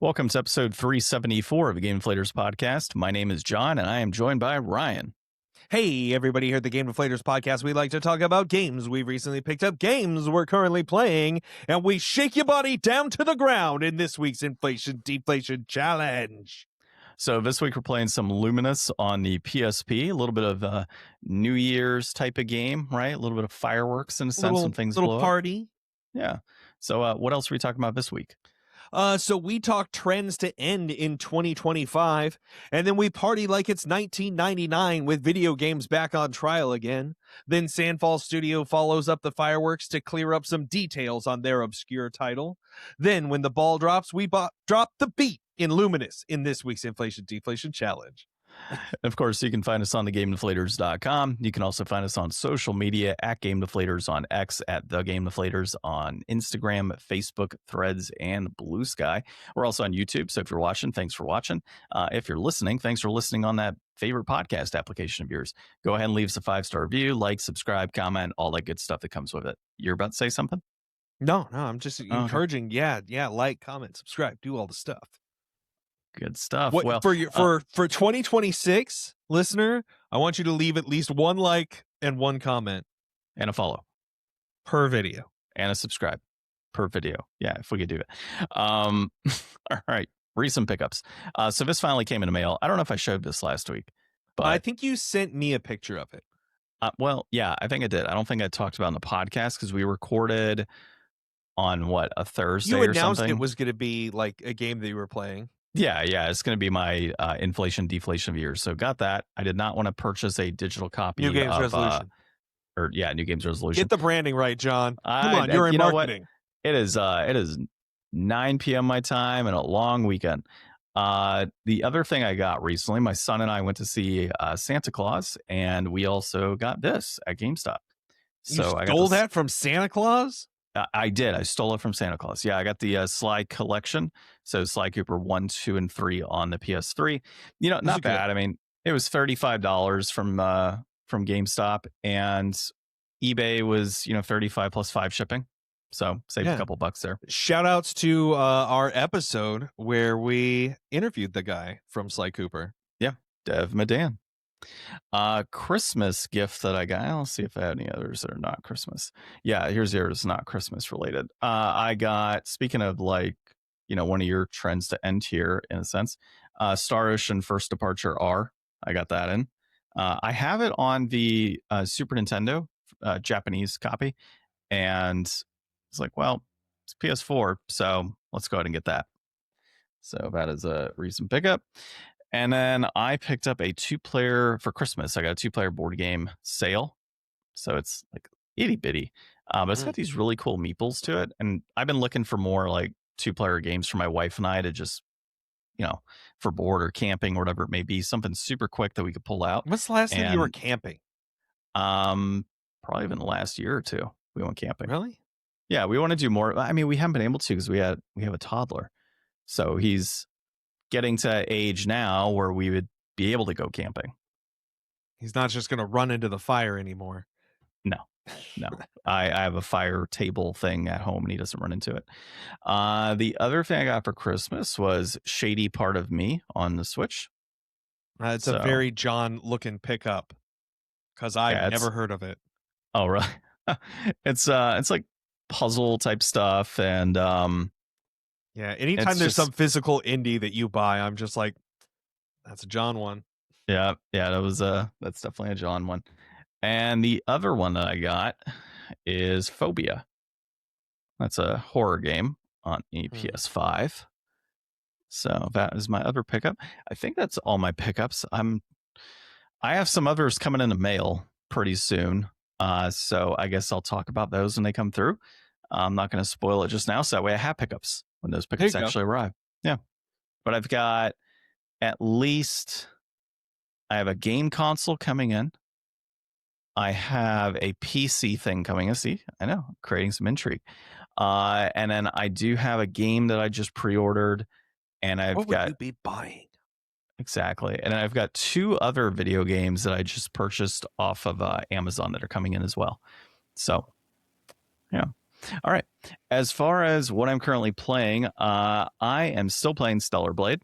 Welcome to episode 374 of the Game Deflators Podcast. My name is John, and I am joined by Ryan. Hey, everybody here at the Game Deflators Podcast. We like to talk about games we've recently picked up, games we're currently playing, and we shake your body down to the ground in this week's Inflation Deflation Challenge. So this week we're playing some Luminous on the PSP, a little bit of a New Year's type of game, right? A little bit of fireworks in a sense when things blow little party. up. Yeah. So what else are we talking about this week? So we talk trends to end in 2025, and then we party like it's 1999 with video games back on trial again. Then Sandfall Studio follows up the fireworks to clear up some details on their obscure title. Then when the ball drops, we drop the beat in Luminous in this week's Inflation Deflation Challenge. Of course, you can find us on thegamedeflators.com. You can also find us on social media at Game Deflators on X, at The Game Deflators on Instagram, Facebook, Threads, and Blue Sky. We're also on YouTube, so if you're watching, thanks for watching. If you're listening, thanks for listening on that favorite podcast application of yours. Go ahead and leave us a 5-star review, like, subscribe, comment, all that good stuff that comes with it. You're about to say something? No, I'm just encouraging. Okay. Yeah, like, comment, subscribe, do all the stuff. Good stuff. Well, for 2026, listener, I want you to leave at least one like and one comment and a follow per video and a subscribe per video. Yeah, if we could do it. All right, recent pickups. So this finally came in the mail. I don't know if I showed this last week, but I think you sent me a picture of it. Well, yeah, I think I did. I don't think I talked about it in the podcast because we recorded on a Thursday. You announced or something. It was going to be like a game that you were playing. Yeah, it's going to be my inflation deflation of years. So got that. I did not want to purchase a digital copy. New Games Resolution. New Games Resolution. Get the branding right, John. Come on, you're in marketing. It is 9 p.m. my time and a long weekend. The other thing I got recently, my son and I went to see Santa Claus, and we also got this at GameStop. So you stole that from Santa Claus? I did. I stole it from Santa Claus. Yeah, I got the Sly collection. So Sly Cooper 1, 2, and 3 on the PS3. Not bad. I mean, it was $35 from GameStop, and eBay was $35 plus 5 shipping. So saved a couple bucks there. Shout outs to our episode where we interviewed the guy from Sly Cooper. Yeah, Dev Madan. Christmas gift that I got. I'll see if I have any others that are not Christmas. Yeah, here's yours, not Christmas related. I got, speaking of one of your trends to end here in a sense, Star Ocean First Departure R. I got that in. I have it on the Super Nintendo Japanese copy, and it's like, well, it's PS4, so let's go ahead and get that. So that is a recent pickup. And then I picked up a 2-player for Christmas. I got a 2-player board game sale. So it's like itty bitty. But it's got these really cool meeples to it. And I've been looking for more like 2-player games for my wife and I to just, for board or camping or whatever it may be. Something super quick that we could pull out. What's the last time you were camping? Probably been the last year or two. We went camping. Really? Yeah, we want to do more. I mean, we haven't been able to because we have a toddler. So he's getting to age now where we would be able to go camping. He's not just going to run into the fire anymore. No. I have a fire table thing at home and he doesn't run into it. The other thing I got for Christmas was Shady Part of Me on the Switch. It's a very John looking pickup because I've never heard of it. Oh, really? It's like puzzle type stuff, and yeah, anytime there's some physical indie that you buy, I'm just like, that's a John one. Yeah, that's definitely a John one. And the other one that I got is Phobia. That's a horror game on the PS5. So that is my other pickup. I think that's all my pickups. I have some others coming in the mail pretty soon. So I guess I'll talk about those when they come through. I'm not going to spoil it just now, so that way I have pickups when those pickups actually arrive. Yeah. But I've got I have a game console coming in. I have a PC thing coming in. See, I know, creating some intrigue. And then I do have a game that I just pre-ordered, and what would you be buying? Exactly. And I've got 2 other video games that I just purchased off of Amazon that are coming in as well. So, yeah. All right. As far as what I'm currently playing, I am still playing Stellar Blade.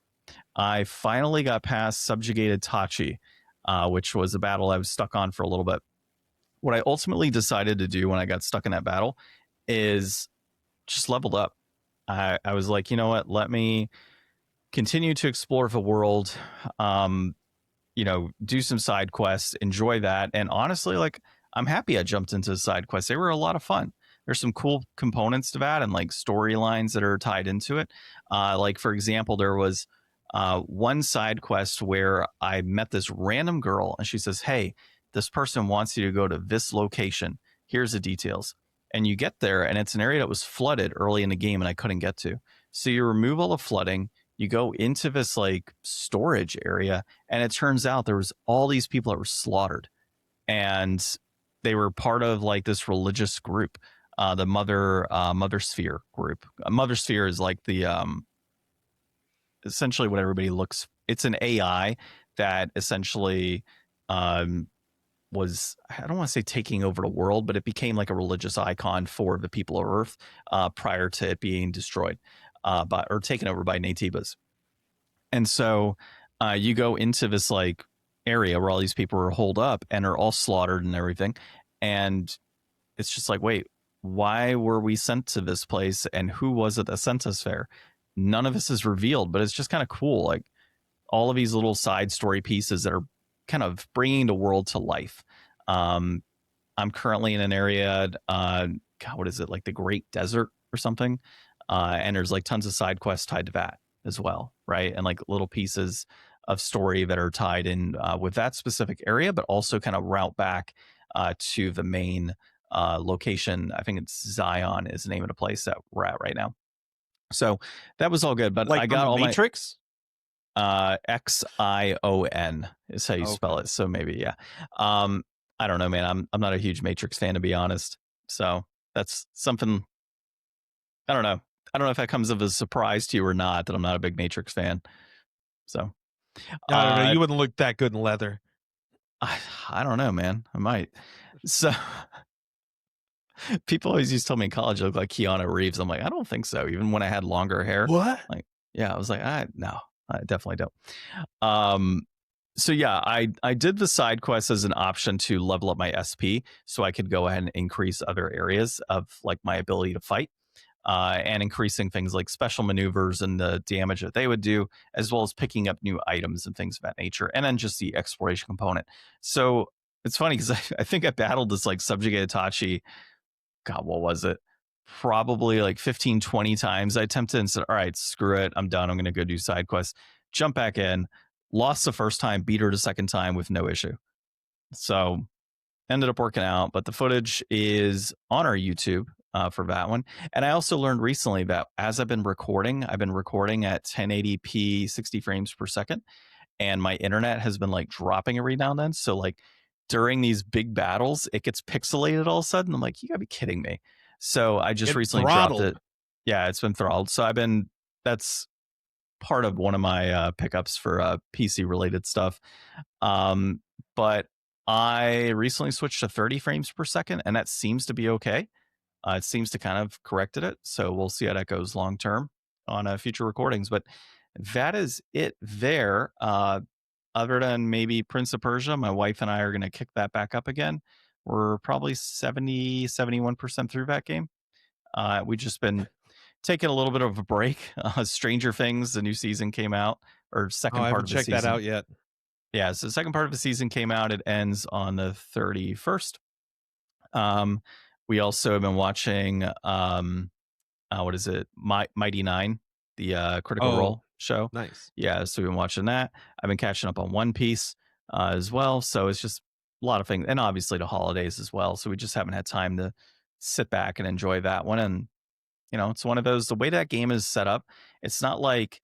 I finally got past Subjugated Tachi, which was a battle I was stuck on for a little bit. What I ultimately decided to do when I got stuck in that battle is just leveled up. I was like, you know what? Let me continue to explore the world. Do some side quests, enjoy that. And honestly, like, I'm happy I jumped into the side quests. They were a lot of fun. There's some cool components to that and like storylines that are tied into it. Like, for example, there was one side quest where I met this random girl and she says, hey, this person wants you to go to this location. Here's the details. And you get there and it's an area that was flooded early in the game and I couldn't get to. So you remove all the flooding, you go into this like storage area, and it turns out there was all these people that were slaughtered, and they were part of like this religious group, the Mother Sphere group. Mother Sphere is like the essentially what everybody looks. It's an AI that essentially was, I don't want to say taking over the world, but it became like a religious icon for the people of Earth prior to it being destroyed or taken over by Naytibas. And so you go into this like area where all these people are holed up and are all slaughtered and everything. And it's just like, wait, why were we sent to this place? And who was it that sent us there? None of this is revealed, but it's just kind of cool. Like all of these little side story pieces that are kind of bringing the world to life. I'm currently in an area, God, what is it? Like the Great Desert or something. And there's like tons of side quests tied to that as well, right? And like little pieces of story that are tied in with that specific area, but also kind of route back to the main location. I think it's Zion is the name of the place that we're at right now. So that was all good, but Like I got all Matrix? Xion is how you spell it. So maybe, yeah. I don't know, man. I'm not a huge Matrix fan, to be honest. So that's something. I don't know. I don't know if that comes as a surprise to you or not, that I'm not a big Matrix fan. So I don't know. You wouldn't look that good in leather. I don't know, man. I might. So people always used to tell me in college I look like Keanu Reeves. I'm like, I don't think so. Even when I had longer hair. What? Like, yeah, I was like, no, I definitely don't. So yeah, I did the side quest as an option to level up my SP so I could go ahead and increase other areas of like my ability to fight. And increasing things like special maneuvers and the damage that they would do, as well as picking up new items and things of that nature, and then just the exploration component. So it's funny because I think I battled this like Subjugated Tachi, God, what was it? Probably like 15, 20 times. I attempted and said, all right, screw it. I'm done. I'm going to go do side quests. Jump back in. Lost the first time, beat her the second time with no issue. So ended up working out, but the footage is on our YouTube for that one. And I also learned recently that as I've been recording at 1080p 60 frames per second, and my internet has been like dropping every now and then. So like during these big battles, it gets pixelated all of a sudden. I'm like, you gotta be kidding me. So I just recently dropped it. Yeah, it's been throttled. So that's part of one of my pickups for PC related stuff. But I recently switched to 30 frames per second, and that seems to be okay. It seems to kind of corrected it. So we'll see how that goes long term on future recordings. But that is it there. Other than maybe Prince of Persia, my wife and I are going to kick that back up again. We're probably 71% through that game. We've just been taking a little bit of a break. Stranger Things, the new season came out, or second part of the season. I haven't checked that out yet. Yeah, so the second part of the season came out. It ends on the 31st. We also have been watching what is it? Mighty Nine, the Critical Role show. Nice. Yeah, so we've been watching that. I've been catching up on One Piece as well. So it's just a lot of things, and obviously the holidays as well. So we just haven't had time to sit back and enjoy that one. And it's one of those. The way that game is set up, it's not like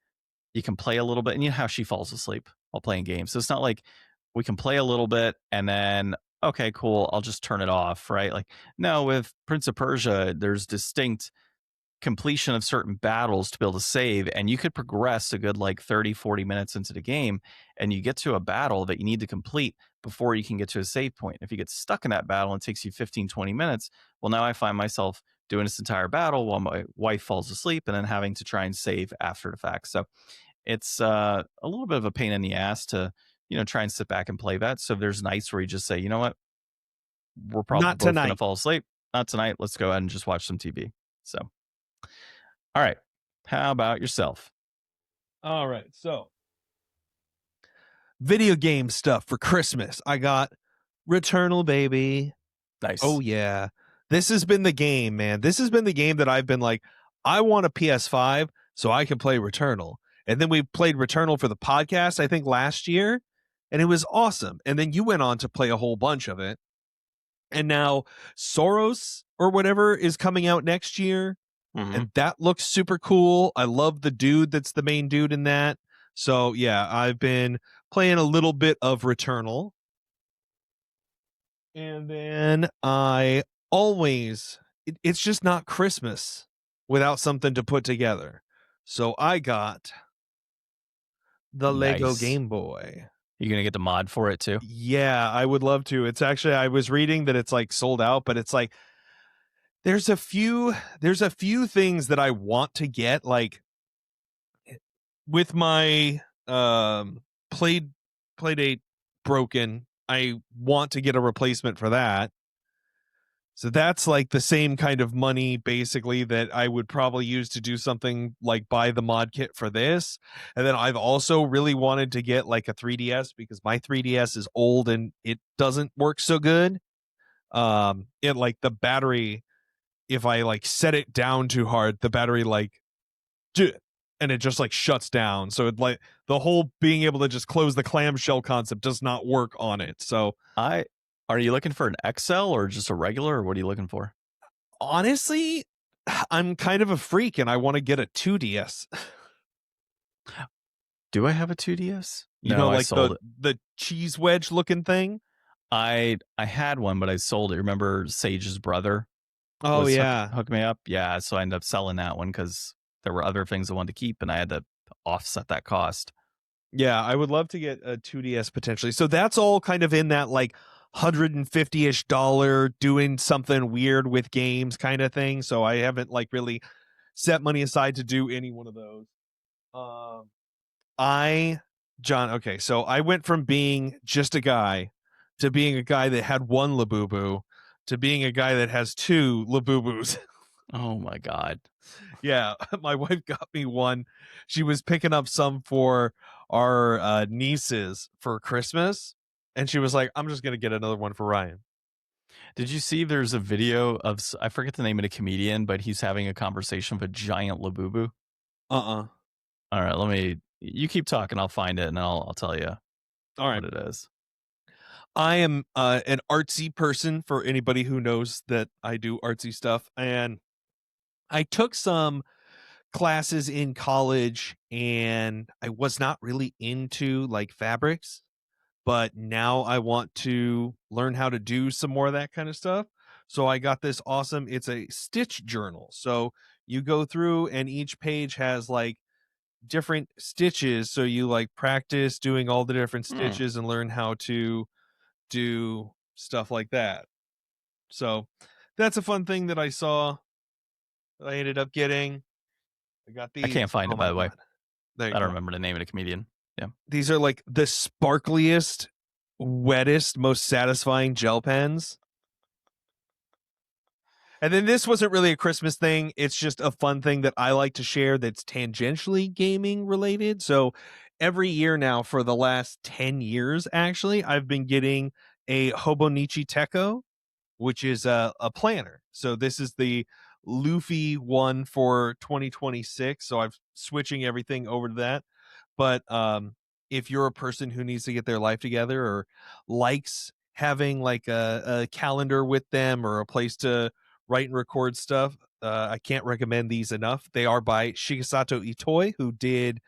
you can play a little bit, and you know how she falls asleep while playing games. So it's not like we can play a little bit and then, okay, cool, I'll just turn it off, right? Like, no, with Prince of Persia, there's distinct completion of certain battles to be able to save, and you could progress a good like 30-40 minutes into the game, and you get to a battle that you need to complete before you can get to a save point. If you get stuck in that battle and it takes you 15-20 minutes, well, now I find myself doing this entire battle while my wife falls asleep, and then having to try and save after the fact. So it's a little bit of a pain in the ass to, try and sit back and play that. So there's nights where you just say, you know what, we're probably Not both going to tonight. fall asleep. Not tonight. Let's go ahead and just watch some TV. So, all right. How about yourself? All right. So, video game stuff for Christmas. I got Returnal, baby. Nice. Oh, yeah. This has been the game, man. This has been the game that I've been like, I want a PS5 so I can play Returnal. And then we played Returnal for the podcast, I think last year, and it was awesome. And then you went on to play a whole bunch of it. And now Soros or whatever is coming out next year. Mhm. And that looks super cool. I love the dude that's the main dude in that. So yeah, I've been playing a little bit of Returnal. And then it's just not Christmas without something to put together. So I got the Lego Nice. Game Boy. You gonna get the mod for it too? Yeah, I would love to. It's actually, I was reading that it's like sold out, but it's like there's a few things that I want to get, like with my playdate broken. I want to get a replacement for that. So that's like the same kind of money basically that I would probably use to do something like buy the mod kit for this. And then I've also really wanted to get like a 3DS because my 3DS is old and it doesn't work so good. It like the battery, if I like set it down too hard, the battery like and it just like shuts down. So it like the whole being able to just close the clamshell concept does not work on it. So Are you looking for an XL or just a regular, or what are you looking for? honestly, I'm kind of a freak and I want to get a 2DS. Do I have a 2DS? You No, know, I like sold it. the cheese wedge looking thing. I had one, but I sold it. Remember Sage's brother Oh was yeah. hook me up? Yeah, so I ended up selling that one because there were other things I wanted to keep, and I had to offset that cost. Yeah, I would love to get a 2DS potentially. So that's all kind of in that like $150-ish doing something weird with games kind of thing. So I haven't like really set money aside to do any one of those. Okay, so I went from being just a guy to being a guy that had one Labubu to being a guy that has two Labubus. Oh my god. Yeah, my wife got me one. She was picking up some for our nieces for Christmas, and she was like, I'm just going to get another one for Ryan. Did you see there's a video of, I forget the name of the comedian, but he's having a conversation with a giant Labubu? Uh-uh. All right, you keep talking, I'll find it, and I'll tell you All right. what it is. I am an artsy person, for anybody who knows that I do artsy stuff. And I took some classes in college and I was not really into like fabrics, but now I want to learn how to do some more of that kind of stuff. So I got this awesome, it's a stitch journal. So you go through and each page has like different stitches. So you like practice doing all the different stitches and learn how to do stuff like that. So that's a fun thing that I saw that I ended up getting. I got these. I can't find Oh it, by my the way. God. There you I don't go. remember the name of the comedian. Yeah. These are like the sparkliest, wettest, most satisfying gel pens. And then this wasn't really a Christmas thing. It's just a fun thing that I like to share that's tangentially gaming related. So every year now for the last 10 years, actually, I've been getting a Hobonichi Tekko, which is a planner. So this is the Luffy one for 2026. So I'm switching everything over to that. But if you're a person who needs to get their life together or likes having like a calendar with them or a place to write and record stuff, I can't recommend these enough. They are by Shigesato Itoi, who did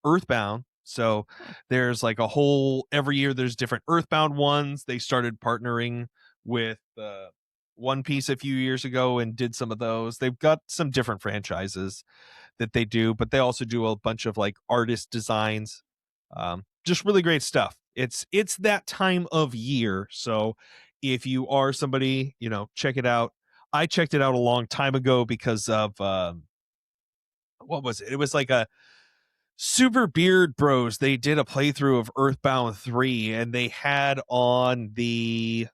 Earthbound. So there's like a whole, every year there's different Earthbound ones. They started partnering with One Piece a few years ago and did some of those. They've got some different franchises that they do, but they also do a bunch of like artist designs. Just really great stuff. It's that time of year. So if you are somebody, check it out. I checked it out a long time ago because of what was it? It was like a Super Beard Bros. They did a playthrough of Earthbound 3, and they had on the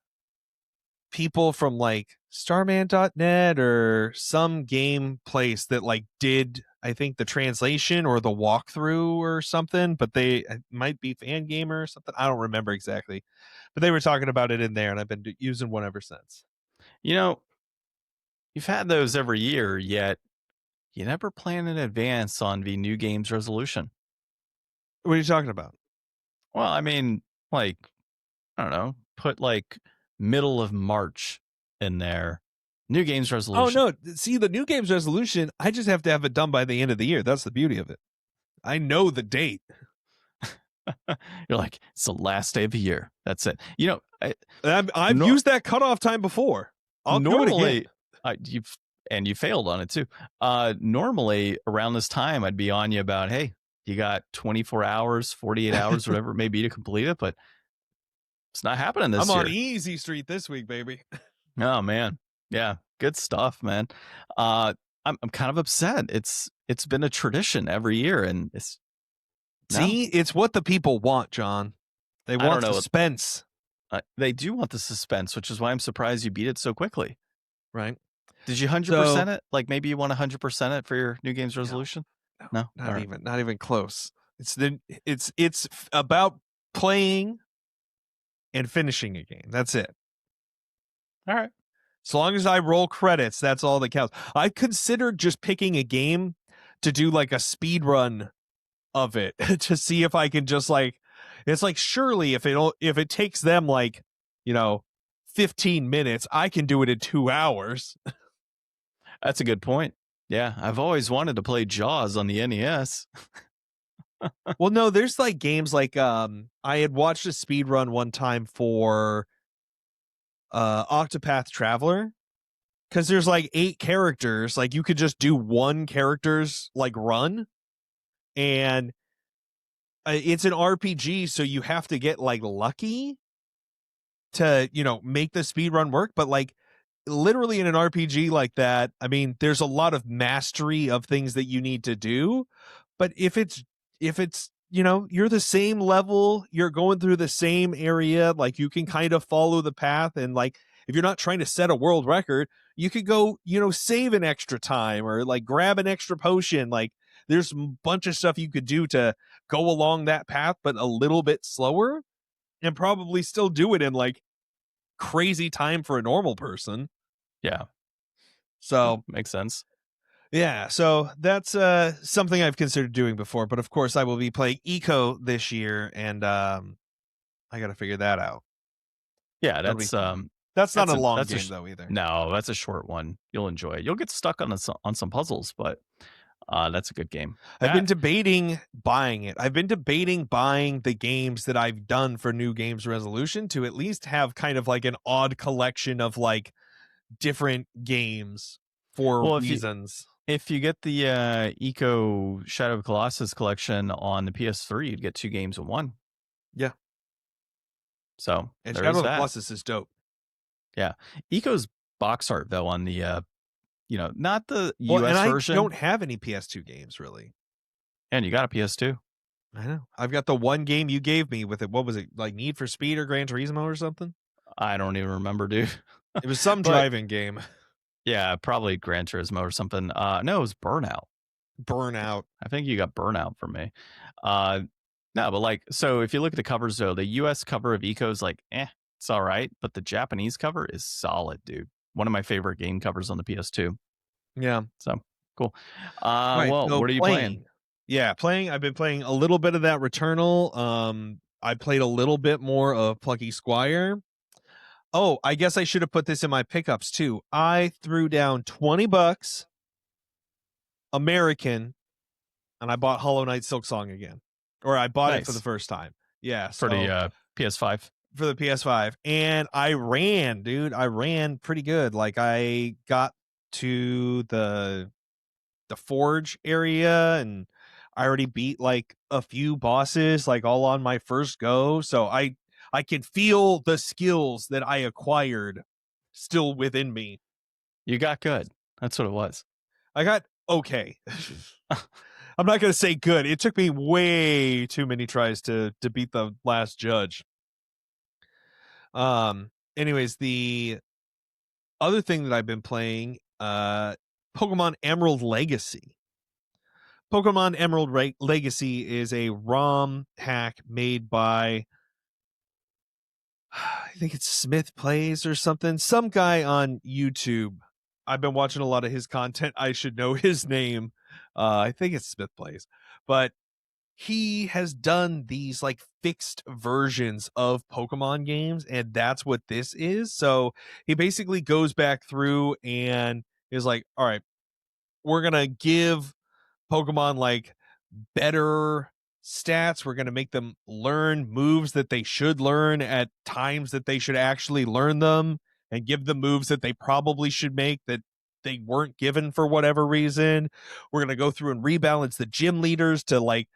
people from like starman.net or some game place that like did, I think, the translation or the walkthrough or something, but they might be Fan Gamer or something. I don't remember exactly, but they were talking about it in there, and I've been using one ever since. You know, you've had those every year, yet you never plan in advance on the new game's resolution. What are you talking about? Well, I mean, like, I don't know, put like middle of March in there. New game's resolution. Oh, no. See, the new game's resolution, I just have to have it done by the end of the year. That's the beauty of it. I know the date. You're like, it's the last day of the year. That's it. You know, I've used that cutoff time before. I'll normally, do it again. you failed on it too. Normally around this time, I'd be on you about, hey, you got 24 hours, 48 hours, whatever it may be to complete it, but it's not happening this year. I'm on easy street this week, baby. Oh man, yeah, good stuff, man. I'm kind of upset. It's been a tradition every year, and it's it's what the people want, John. They want suspense. They do want the suspense, which is why I'm surprised you beat it so quickly. Right? Did you 100% it? Like maybe you want 100% it for your new game's resolution? No, not even close. It's about playing and finishing a game. That's it. All right. As long as I roll credits, that's all that counts. I considered just picking a game to do like a speed run of it to see if I can just like, it's like, surely if it takes them like, 15 minutes, I can do it in 2 hours. That's a good point. Yeah, I've always wanted to play Jaws on the NES. Well, no, there's like games like I had watched a speed run one time for Octopath Traveler, because there's like 8 characters. Like you could just do one character's like run, and it's an RPG, so you have to get like lucky to make the speed run work. But like literally in an RPG like that, I mean, there's a lot of mastery of things that you need to do. But if it's you're the same level, you're going through the same area, like you can kind of follow the path, and like if you're not trying to set a world record, you could go save an extra time or like grab an extra potion. Like there's a bunch of stuff you could do to go along that path, but a little bit slower, and probably still do it in like crazy time for a normal person. Yeah. So makes sense. Yeah, so that's something I've considered doing before, but of course I will be playing Eco this year, and I got to figure that out. Yeah, that's not a long game though either. No, that's a short one. You'll enjoy it. You'll get stuck on some puzzles, but that's a good game. I've been debating buying it. I've been debating buying the games that I've done for New Games Resolution to at least have kind of like an odd collection of like different games for reasons. If you get the Eco Shadow of Colossus collection on the PS3, you'd get 2 games in one. Yeah. So and Shadow of Colossus is dope. Yeah. Eco's box art though on the not the US version. I don't have any PS2 games really. And you got a PS2. I know. I've got the one game you gave me with it. What was it? Like Need for Speed or Gran Turismo or something? I don't even remember, dude. It was some driving game. Yeah, probably Gran Turismo or something. No, it was Burnout. I think you got Burnout from me. No, but like, so if you look at the covers though, the US cover of Eco is like, it's all right. But the Japanese cover is solid, dude. One of my favorite game covers on the PS2. Yeah. So cool. Well, what are you playing? Yeah, I've been playing a little bit of that Returnal. I played a little bit more of Plucky Squire. Oh, I guess I should have put this in my pickups too. I threw down $20 American, and I bought Hollow Knight Silksong again. Or I bought it for the first time. Yeah. For the PS5. For the PS5. And I ran, dude. I ran pretty good. Like I got to the forge area, and I already beat like a few bosses, like all on my first go. So I can feel the skills that I acquired still within me. You got good. That's what it was. I got okay. I'm not going to say good. It took me way too many tries to beat the last judge. Anyways, the other thing that I've been playing, Pokemon Emerald Legacy. Pokemon Emerald Legacy is a ROM hack made by, I think it's Smith Plays or something. Some guy on YouTube. I've been watching a lot of his content. I should know his name. I think it's Smith Plays. But he has done these like fixed versions of Pokemon games, and that's what this is. So he basically goes back through and is like, all right, we're going to give Pokemon like better stats. We're going to make them learn moves that they should learn at times that they should actually learn them, and give them moves that they probably should make that they weren't given for whatever reason. We're going to go through and rebalance the gym leaders to like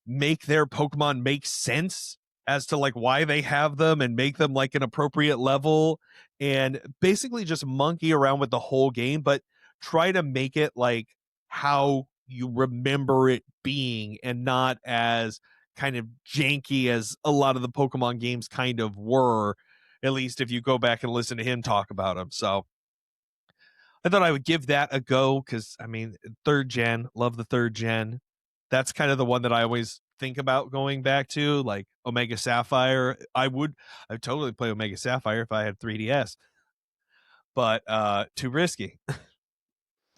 make their Pokemon make sense as to like why they have them, and make them like an appropriate level, and basically just monkey around with the whole game, but try to make it like how you remember it being, and not as kind of janky as a lot of the Pokemon games kind of were, at least if you go back and listen to him talk about them. So I thought I would give that a go, because I mean, third gen, love the third gen. That's kind of the one that I always think about going back to, like Omega Sapphire. I'd totally play Omega Sapphire if I had 3DS, but too risky.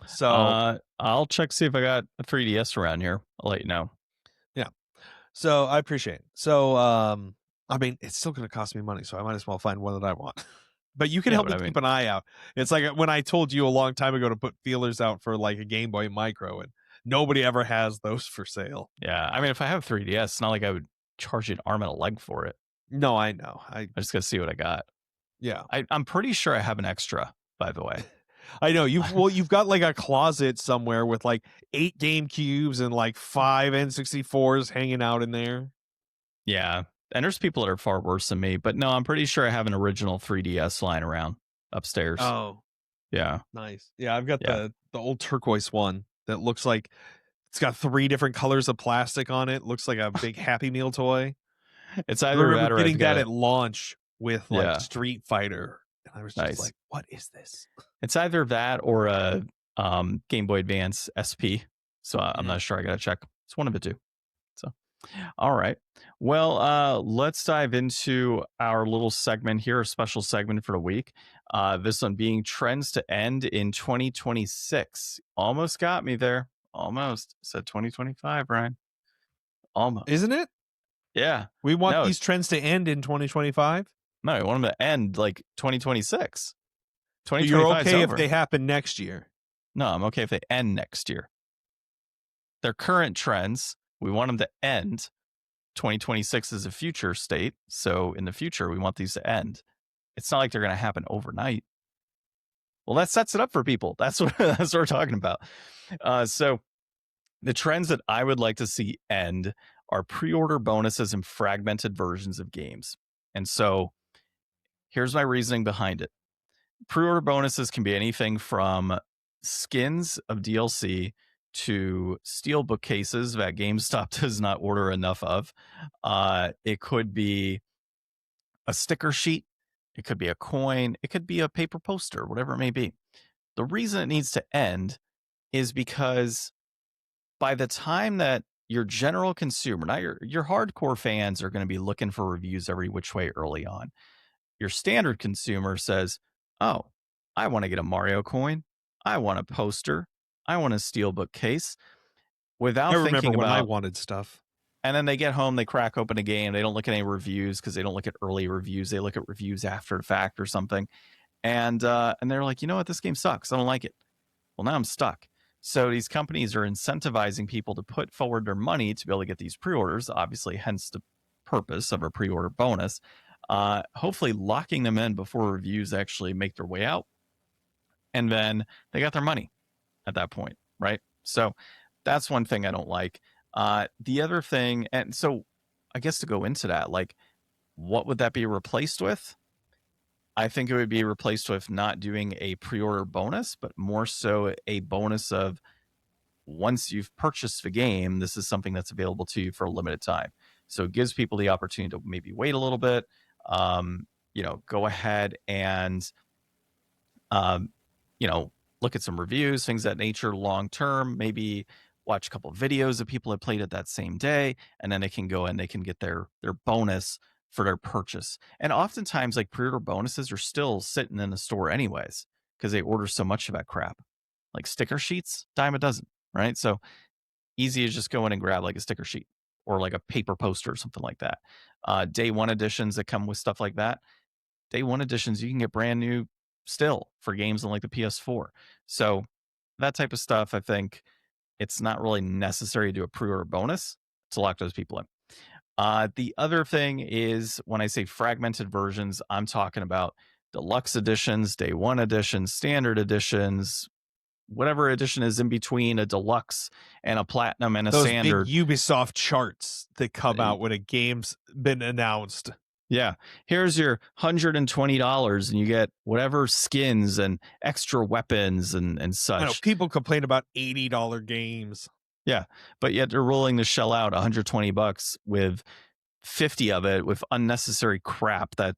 So I'll check, see if I got a 3DS around here. I'll let you know. yeah. So I appreciate it. So I mean, it's still going to cost me money, so I might as well find one that I want. But you can help me keep an eye out. It's like when I told you a long time ago to put feelers out for like a Game Boy Micro, and nobody ever has those for sale. Yeah, I mean, if I have 3DS, it's not like I would charge you an arm and a leg for it. No, I know. I just got to see what I got. Yeah. I'm pretty sure I have an extra, by the way. I know you've got like a closet somewhere with like 8 GameCubes and like 5 N64s hanging out in there. Yeah. And there's people that are far worse than me, but no, I'm pretty sure I have an original 3DS lying around upstairs. Oh, yeah. Nice. Yeah, I've got the old turquoise one that looks like it's got 3 different colors of plastic on it. Looks like a big Happy Meal toy. It's either that or getting that at launch with like Street Fighter. And I was just nice. Like, what is this? It's either that or a Game Boy Advance SP. So I'm not sure. I got to check. It's one of the two. So, all right. Well, let's dive into our little segment here, a special segment for the week. This one being trends to end in 2026. Almost got me there. Almost. Said 2025, Ryan. Almost. Isn't it? Yeah. We want these trends to end in 2025. No, we want them to end like 2026. You're okay if they happen next year. No, I'm okay if they end next year. Their current trends, we want them to end. 2026 is a future state. So in the future, we want these to end. It's not like they're going to happen overnight. Well, that sets it up for people. That's what we're talking about. So the trends that I would like to see end are pre-order bonuses and fragmented versions of games. And so here's my reasoning behind it. Pre-order bonuses can be anything from skins of DLC to steel bookcases that GameStop does not order enough of. It could be a sticker sheet. It could be a coin. It could be a paper poster, whatever it may be. The reason it needs to end is because by the time that your general consumer, not your hardcore fans, are going to be looking for reviews every which way early on, your standard consumer says, oh, I want to get a Mario coin. I want a poster. I want a steelbook case. Without thinking about, when I wanted stuff. And then they get home, they crack open a game. They don't look at any reviews because they don't look at early reviews. They look at reviews after the fact or something. And they're like, you know what? This game sucks. I don't like it. Well, now I'm stuck. So these companies are incentivizing people to put forward their money to be able to get these pre-orders, obviously, hence the purpose of a pre-order bonus. Hopefully locking them in before reviews actually make their way out. And then they got their money at that point, right? So that's one thing I don't like. The other thing, and so I guess to go into that, like, what would that be replaced with? I think it would be replaced with not doing a pre-order bonus, but more so a bonus of once you've purchased the game, this is something that's available to you for a limited time. So it gives people the opportunity to maybe wait a little bit, go ahead and, um, look at some reviews, things of that nature long term, maybe watch a couple of videos of people that played it that same day, and then they can go and they can get their bonus for their purchase. And oftentimes, like pre-order bonuses are still sitting in the store anyways, because they order so much of that crap. Like sticker sheets, dime a dozen, right? So easy to just go in and grab like a sticker sheet or like a paper poster or something like that. Day one editions that come with stuff like that. Day one editions, you can get brand new still for games on like the PS4. So that type of stuff, I think it's not really necessary to do a pre-order bonus to lock those people in. The other thing is when I say fragmented versions, I'm talking about deluxe editions, day one editions, standard editions, whatever edition is in between a deluxe and a platinum and a Those big standard. Ubisoft charts that come out when a game's been announced. Yeah. Here's your $120 and you get whatever skins and extra weapons and such. I know people complain about $80 games. Yeah. But yet they're willing to shell out $120 with 50 of it with unnecessary crap that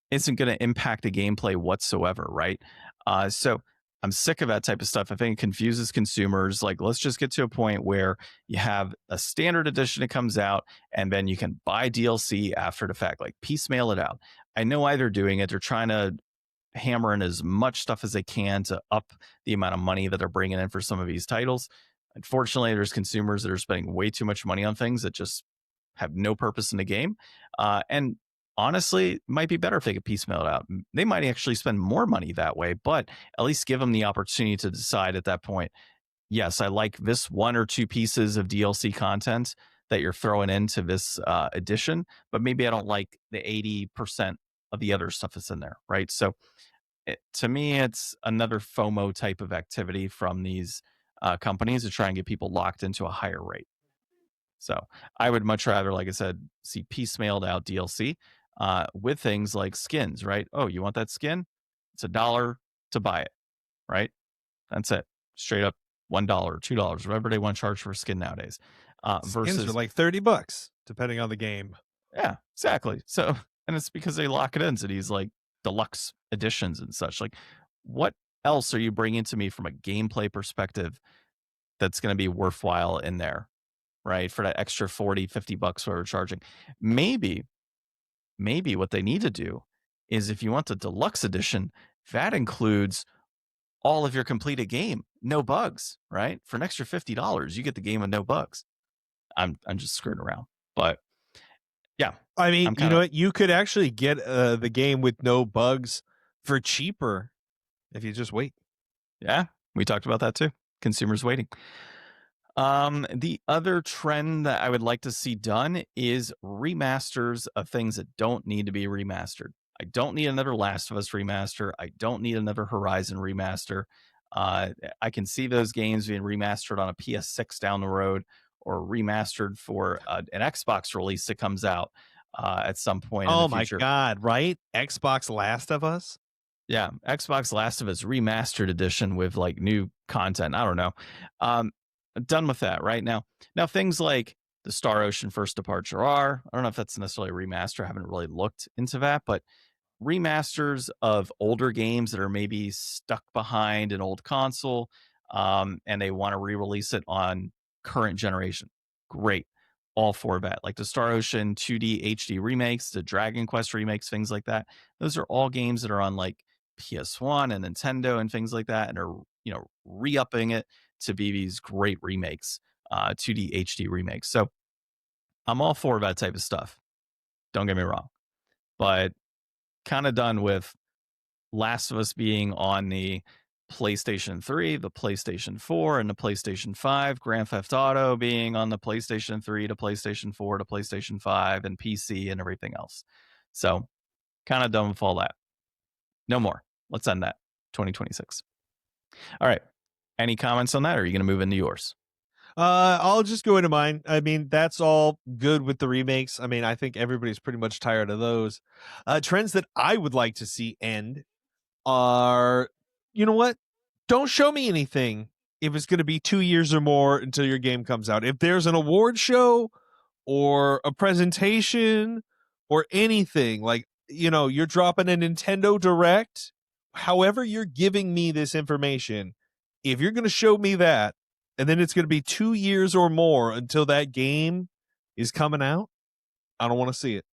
isn't going to impact the gameplay whatsoever, right? So I'm sick of that type of stuff. I think it confuses consumers. Like, let's just get to a point where you have a standard edition that comes out, and then you can buy DLC after the fact, like piecemeal it out. I know why they're doing it. They're trying to hammer in as much stuff as they can to up the amount of money that they're bringing in for some of these titles. Unfortunately, there's consumers that are spending way too much money on things that just have no purpose in the game. And honestly, it might be better if they could piecemeal it out. They might actually spend more money that way, but at least give them the opportunity to decide at that point, yes, I like this one or two pieces of DLC content that you're throwing into this edition, but maybe I don't like the 80% of the other stuff that's in there, right? So to me, it's another FOMO type of activity from these companies to try and get people locked into a higher rate. So I would much rather, like I said, see piecemealed out DLC with things like skins, right? Oh, you want that skin? It's $1 to buy it, right? That's it. Straight up $1, $2, whatever they want to charge for a skin nowadays. Skins Versus are like $30, depending on the game. yeah, exactly. So, and it's because they lock it into these like deluxe editions and such. Like, what else are you bringing to me from a gameplay perspective that's going to be worthwhile in there? Right, for that extra 40, $50 what we're charging. Maybe what they need to do is if you want the deluxe edition, that includes all of your completed game, no bugs, right? For an extra $50, you get the game with no bugs. I'm just screwing around, but yeah. I mean, you know what? You could actually get the game with no bugs for cheaper if you just wait. Yeah, we talked about that too. Consumers waiting. The other trend that I would like to see done is remasters of things that don't need to be remastered. I don't need another Last of Us remaster. I don't need another Horizon remaster. I can see those games being remastered on a PS6 down the road or remastered for an Xbox release that comes out at some point in the future. Oh my God, right? Xbox Last of Us? Yeah, Xbox Last of Us remastered edition with like new content. I don't know. Done with that right now. Now things like the Star Ocean First Departure are, I don't know if that's necessarily a remaster. I haven't really looked into that, but remasters of older games that are maybe stuck behind an old console and they want to re-release it on current generation. Great. All for that. Like the Star Ocean 2D HD remakes, the Dragon Quest remakes, things like that. Those are all games that are on like PS1 and Nintendo and things like that and are, re-upping it to be these great remakes, 2D HD remakes. So I'm all for that type of stuff. Don't get me wrong. But kind of done with Last of Us being on the PlayStation 3, the PlayStation 4, and the PlayStation 5. Grand Theft Auto being on the PlayStation 3 to PlayStation 4 to PlayStation 5 and PC and everything else. So kind of done with all that. No more. Let's end that. 2026. All right. Any comments on that, or are you going to move into yours? I'll just go into mine. I mean, that's all good with the remakes. I mean, I think everybody's pretty much tired of those. Trends that I would like to see end are, you know what? Don't show me anything if it's going to be 2 years or more until your game comes out. If there's an award show or a presentation or anything, like, you're dropping a Nintendo Direct, however you're giving me this information, if you're going to show me that, and then it's going to be 2 years or more until that game is coming out, I don't want to see it.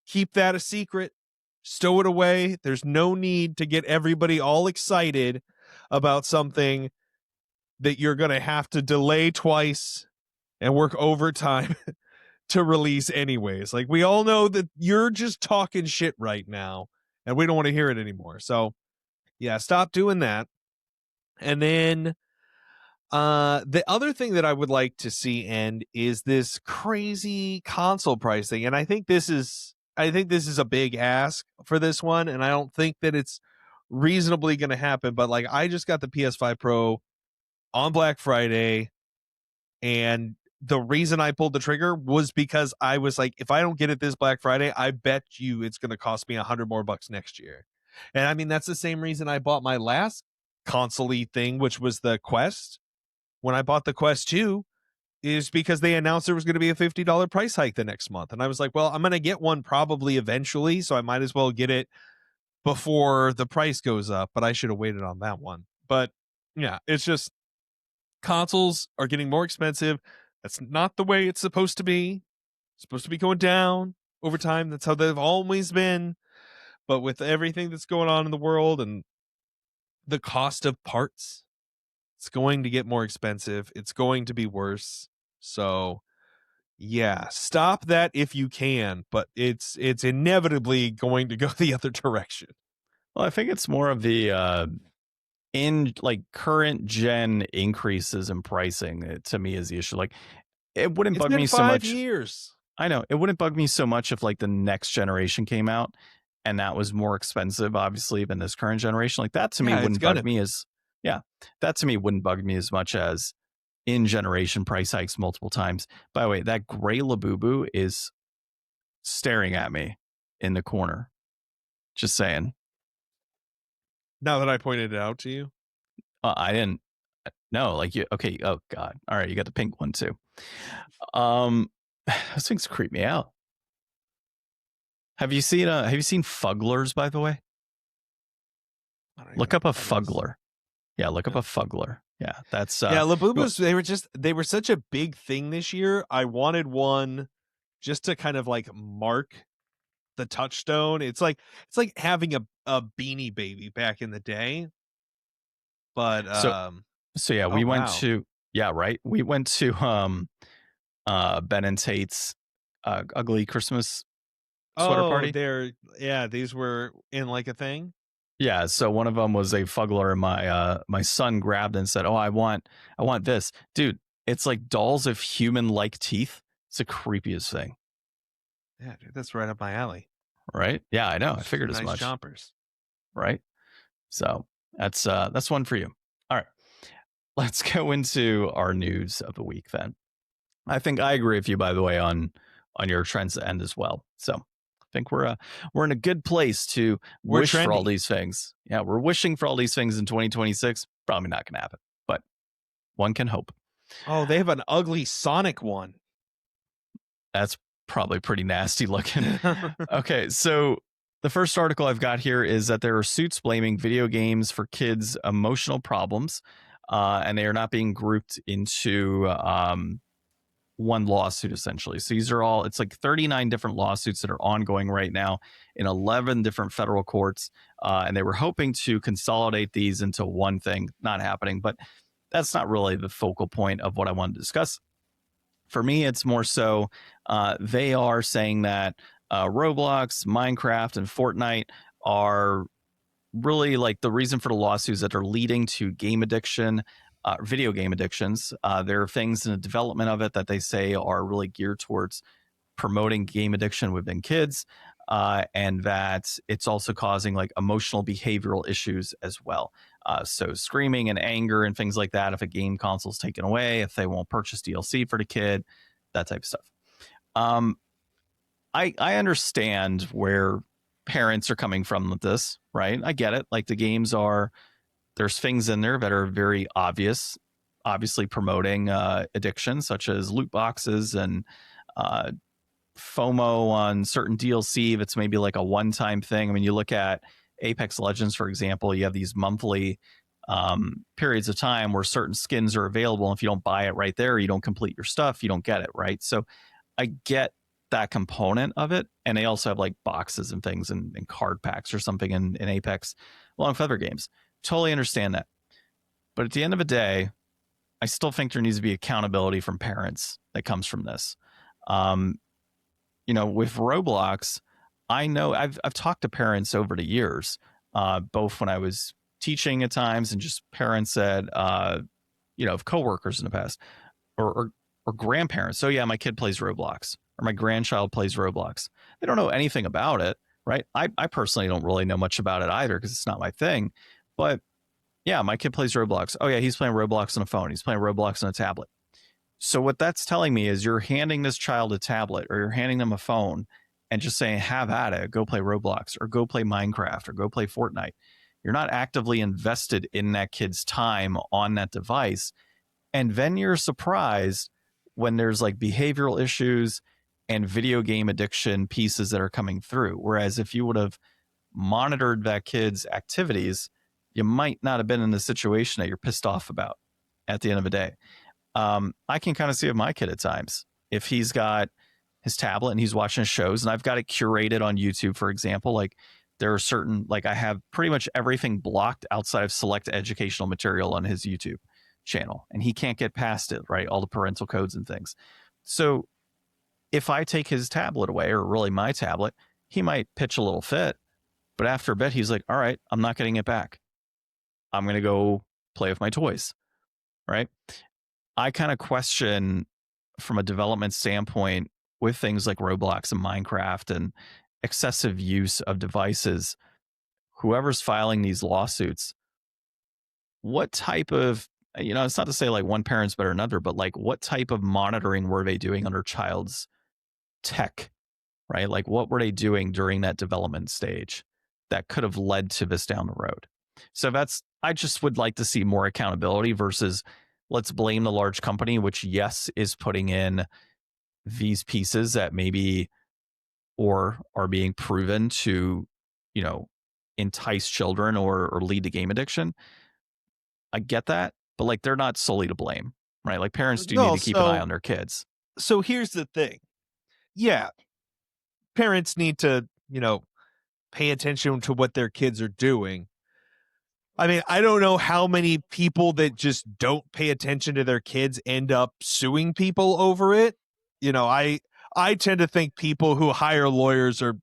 Keep that a secret. Stow it away. There's no need to get everybody all excited about something that you're going to have to delay twice and work overtime to release anyways. Like, we all know that you're just talking shit right now and we don't want to hear it anymore. So yeah, stop doing that. And then the other thing that I would like to see end is this crazy console pricing. And I think this is a big ask for this one, and I don't think that it's reasonably going to happen. But like, I just got the PS5 Pro on Black Friday, and the reason I pulled the trigger was because I was like, if I don't get it this Black Friday, I bet you it's going to cost me $100 more next year. And I mean, that's the same reason I bought my last console-y thing, which was the Quest. When I bought the Quest 2, is because they announced there was going to be a $50 price hike the next month. And I was like, well, I'm going to get one probably eventually, so I might as well get it before the price goes up, but I should have waited on that one. But yeah, it's just consoles are getting more expensive. That's not the way it's supposed to be. It's supposed to be going down over time. That's how they've always been. But with everything that's going on in the world and the cost of parts, it's going to get more expensive. It's going to be worse. So yeah, stop that if you can, but it's inevitably going to go the other direction. Well, I think it's more of the in like current gen increases in pricing, to me is the issue. Like, it wouldn't It's bug been me so 5 much. years. I know it wouldn't bug me so much if like the next generation came out and that was more expensive, obviously, than this current generation. Like, that to me Yeah, it's wouldn't gonna bug me be. as that to me wouldn't bug me as much as in generation price hikes multiple times. By the way, that gray Labubu is staring at me in the corner. Just saying. Now that I pointed it out to you. I didn't. No, like, you. Okay. Oh God. All right. You got the pink one too. Those things creep me out. Have you seen fugglers, by the way? Look up a fuggler. Yeah, look up a fuggler. Yeah, that's yeah, Labubus, they were such a big thing this year. I wanted one just to kind of like mark the touchstone. It's like having a Beanie Baby back in the day. But so yeah, oh, we went wow. to we went to Ben and Tate's ugly Christmas sweater party. These were in like a thing. Yeah, so one of them was a fuggler, and my son grabbed it and said, "Oh, I want this, dude." It's like dolls of human-like teeth. It's the creepiest thing. Yeah, dude, that's right up my alley. Right? Yeah, I know. I figured as Nice much. chompers. Right? So that's one for you. All right, let's go into our news of the week then. I think I agree with you, by the way, on your trends to end as well. So I think we're in a good place to wish for all these things. Yeah, we're wishing for all these things in 2026. Probably not going to happen, but one can hope. Oh, they have an ugly Sonic one. That's probably pretty nasty looking. Okay, so the first article I've got here is that there are suits blaming video games for kids' emotional problems, and they are not being grouped into one lawsuit, essentially. So these are all, it's like 39 different lawsuits that are ongoing right now in 11 different federal courts, and they were hoping to consolidate these into one thing. Not happening, but that's not really the focal point of what I wanted to discuss. For me, it's more so they are saying that Roblox, Minecraft, and Fortnite are really like the reason for the lawsuits that are leading to game addiction, video game addictions. There are things in the development of it that they say are really geared towards promoting game addiction within kids, and that it's also causing like emotional behavioral issues as well. So screaming and anger and things like that if a game console's taken away, if they won't purchase DLC for the kid, that type of stuff. I understand where parents are coming from with this, right? I get it. Like the games there's things in there that are very obviously promoting addiction, such as loot boxes and FOMO on certain DLC that's maybe like a one-time thing. I mean, you look at Apex Legends, for example, you have these monthly periods of time where certain skins are available. And if you don't buy it right there, you don't complete your stuff, you don't get it, right? So I get that component of it. And they also have like boxes and things and card packs or something in Apex, along with other games. Totally understand that. But at the end of the day, I still think there needs to be accountability from parents that comes from this. With Roblox, I know I've talked to parents over the years, both when I was teaching at times and just parents that, of coworkers in the past or grandparents. So yeah, my kid plays Roblox or my grandchild plays Roblox. They don't know anything about it, right? I personally don't really know much about it either because it's not my thing. But yeah, my kid plays Roblox. Oh yeah, he's playing Roblox on a phone. He's playing Roblox on a tablet. So what that's telling me is you're handing this child a tablet or you're handing them a phone and just saying, have at it, go play Roblox or go play Minecraft or go play Fortnite. You're not actively invested in that kid's time on that device. And then you're surprised when there's like behavioral issues and video game addiction pieces that are coming through. Whereas if you would have monitored that kid's activities, you might not have been in the situation that you're pissed off about at the end of the day. I can kind of see it with my kid at times. If he's got his tablet and he's watching shows and I've got it curated on YouTube, for example, like there are certain, like I have pretty much everything blocked outside of select educational material on his YouTube channel and he can't get past it, right? All the parental codes and things. So if I take his tablet away or really my tablet, he might pitch a little fit, but after a bit, he's like, all right, I'm not getting it back. I'm going to go play with my toys, right? I kind of question from a development standpoint with things like Roblox and Minecraft and excessive use of devices, whoever's filing these lawsuits, what type of, it's not to say like one parent's better than another, but like what type of monitoring were they doing on their child's tech, right? Like what were they doing during that development stage that could have led to this down the road? So I just would like to see more accountability versus let's blame the large company, which yes, is putting in these pieces that maybe or are being proven to, entice children or lead to game addiction. I get that, but like they're not solely to blame, right? Like parents do need to keep an eye on their kids. So here's the thing. Yeah, parents need to, pay attention to what their kids are doing. I mean, I don't know how many people that just don't pay attention to their kids end up suing people over it. I tend to think people who hire lawyers are,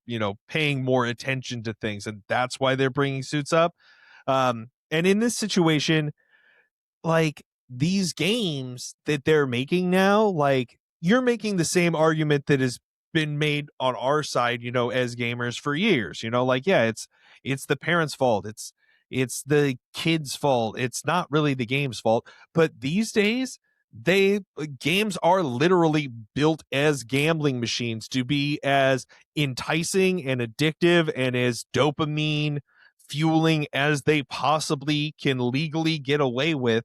paying more attention to things, and that's why they're bringing suits up. And in this situation, like these games that they're making now, like you're making the same argument that has been made on our side, as gamers for years, like, yeah, it's the parents' fault. It's the kids' fault. It's not really the game's fault. But these days, games are literally built as gambling machines to be as enticing and addictive and as dopamine fueling as they possibly can legally get away with.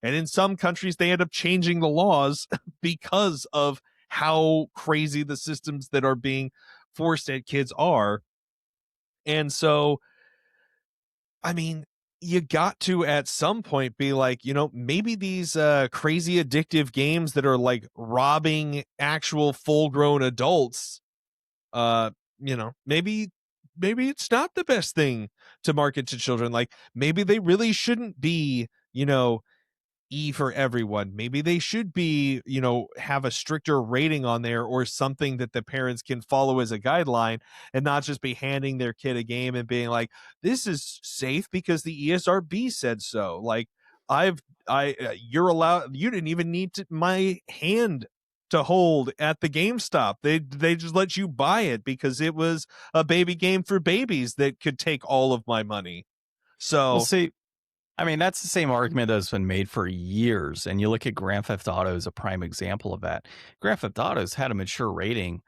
And in some countries, they end up changing the laws because of how crazy the systems that are being forced at kids are. And so, I mean, you got to at some point be like, maybe these crazy addictive games that are like robbing actual full grown adults, maybe it's not the best thing to market to children. Like maybe they really shouldn't be, E for everyone. Maybe they should be, have a stricter rating on there or something that the parents can follow as a guideline and not just be handing their kid a game and being like, this is safe because the ESRB said so. Like you're allowed, you didn't even need my hand to hold at the GameStop. They just let you buy it because it was a baby game for babies that could take all of my money. So Well, see, I mean, that's the same argument that's been made for years. And you look at Grand Theft Auto as a prime example of that. Grand Theft Auto's had a mature rating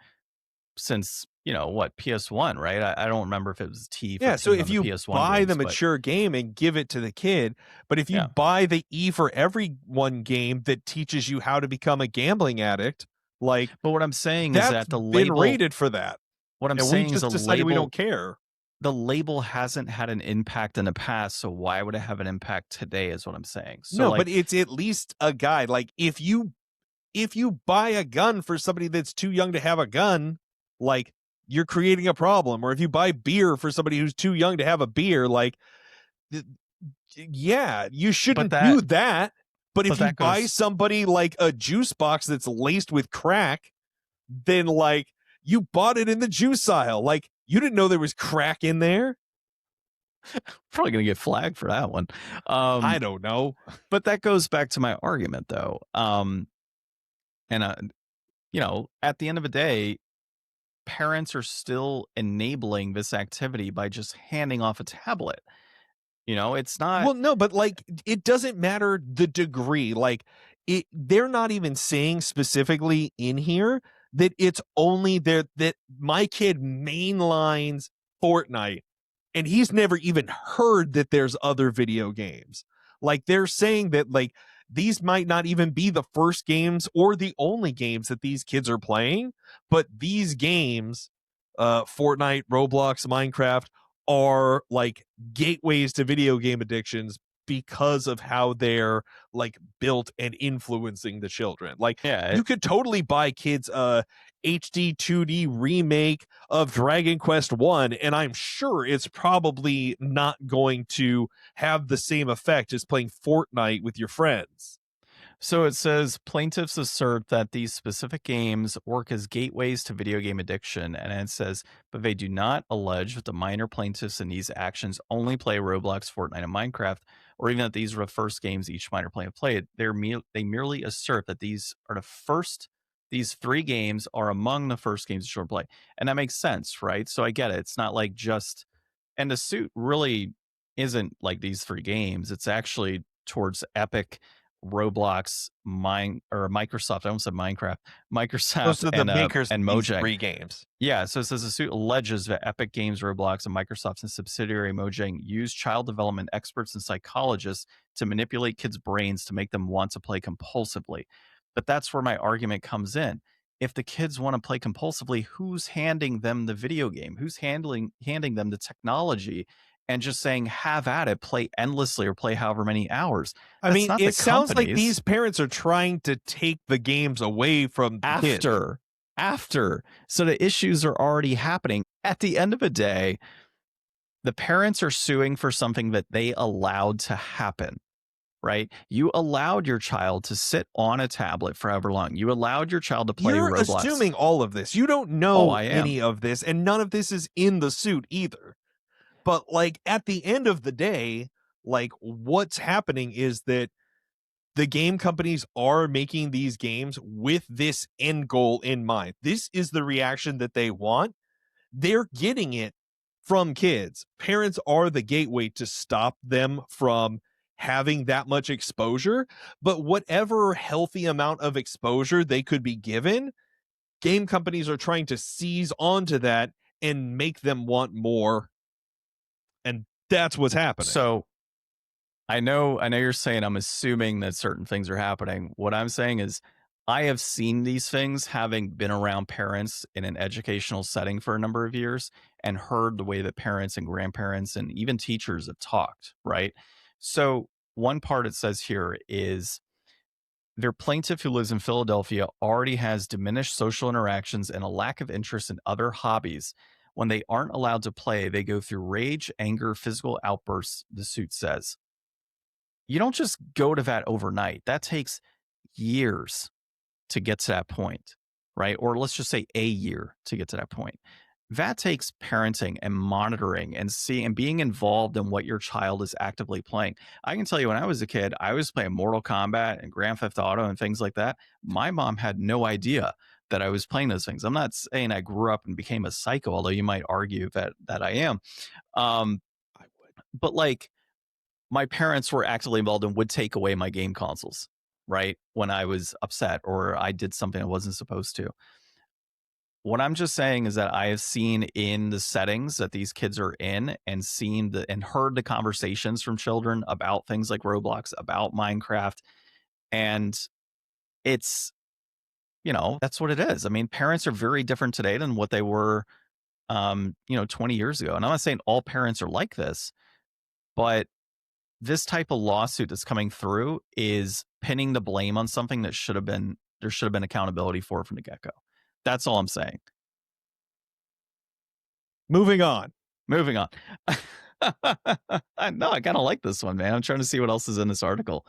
since, what, PS1, right? I don't remember if it was Yeah, so T15 if on the you PS1 buy the games, but mature game and give it to the kid, but if you yeah. buy the E for Everyone game that teaches you how to become a gambling addict, like But what I'm saying is that's that been rated for that. what I'm And we saying is just decided we don't care. the label hasn't had an impact in the past. So why would it have an impact today is what I'm saying. So No, but like, it's at least a guide. Like if you buy a gun for somebody that's too young to have a gun, like you're creating a problem. Or if you buy beer for somebody who's too young to have a beer, like th- yeah, you but shouldn't do that, that. But but if you that buy goes, somebody like a juice box that's laced with crack, then like you bought it in the juice aisle. Like you didn't know there was crack in there. probably going to get flagged for that one. I don't know. But that goes back to my argument though. And, at the end of the day, parents are still enabling this activity by just handing off a tablet. It's not, Well, no, but like it doesn't matter the degree. Like they're not even saying specifically in here that it's only there that my kid mainlines Fortnite and he's never even heard that there's other video games. Like they're saying that like these might not even be the first games or the only games that these kids are playing, but these games, Fortnite, Roblox, Minecraft, are like gateways to video game addictions because of how they're like built and influencing the children. Like yeah. you could totally buy kids a HD 2D remake of Dragon Quest 1 and I'm sure it's probably not going to have the same effect as playing Fortnite with your friends. So it says plaintiffs assert that these specific games work as gateways to video game addiction. And it says, but they do not allege that the minor plaintiffs in these actions only play Roblox, Fortnite, and Minecraft, or even that these are the first games each minor player played. They merely assert that these three games are among the first games the children play. And that makes sense, right? So I get it. It's not like just, and the suit really isn't like these three games. It's actually towards Epic, Roblox, Microsoft. I almost said Minecraft, Those Microsoft, are the makers and of these Mojang. three games. Yeah, so it says the suit alleges that Epic Games, Roblox, and Microsoft's and subsidiary Mojang use child development experts and psychologists to manipulate kids' brains to make them want to play compulsively. But that's where my argument comes in. If the kids want to play compulsively, who's handing them the video game? Who's handing them the technology and just saying, have at it, play endlessly or play however many hours? I That's mean, not the it sounds like companies. these parents are trying to take the games away from the kids. After. So the issues are already happening. At the end of the day, the parents are suing for something that they allowed to happen, right? You allowed your child to sit on a tablet for however long. You allowed your child to play You're Roblox. assuming all of this. You don't Oh, know I am. any of this, and none of this is in the suit either. But like at the end of the day, like what's happening is that the game companies are making these games with this end goal in mind. This is the reaction that they want. They're getting it from kids. Parents are the gateway to stop them from having that much exposure. But whatever healthy amount of exposure they could be given, game companies are trying to seize onto that and make them want more. And that's what's happening. So I know you're saying I'm assuming that certain things are happening. What I'm saying is I have seen these things having been around parents in an educational setting for a number of years and heard the way that parents and grandparents and even teachers have talked, right? So one part it says here is their plaintiff who lives in Philadelphia already has diminished social interactions and a lack of interest in other hobbies. When they aren't allowed to play, they go through rage, anger, physical outbursts, the suit says. You don't just go to that overnight. That takes years to get to that point, right? Or let's just say a year to get to that point. That takes parenting and monitoring and seeing and being involved in what your child is actively playing. I can tell you when I was a kid, I was playing Mortal Kombat and Grand Theft Auto and things like that. My mom had no idea that I was playing those things. I'm not saying I grew up and became a psycho, although you might argue that I am. I would. But like my parents were actively involved and would take away my game consoles, right? When I was upset or I did something I wasn't supposed to. What I'm just saying is that I have seen in the settings that these kids are in and seen and heard the conversations from children about things like Roblox, about Minecraft. And it's, that's what it is. I mean, parents are very different today than what they were, 20 years ago. And I'm not saying all parents are like this, but this type of lawsuit that's coming through is pinning the blame on something that there should have been accountability for from the get-go. That's all I'm saying. Moving on. No, I kind of like this one, man. I'm trying to see what else is in this article.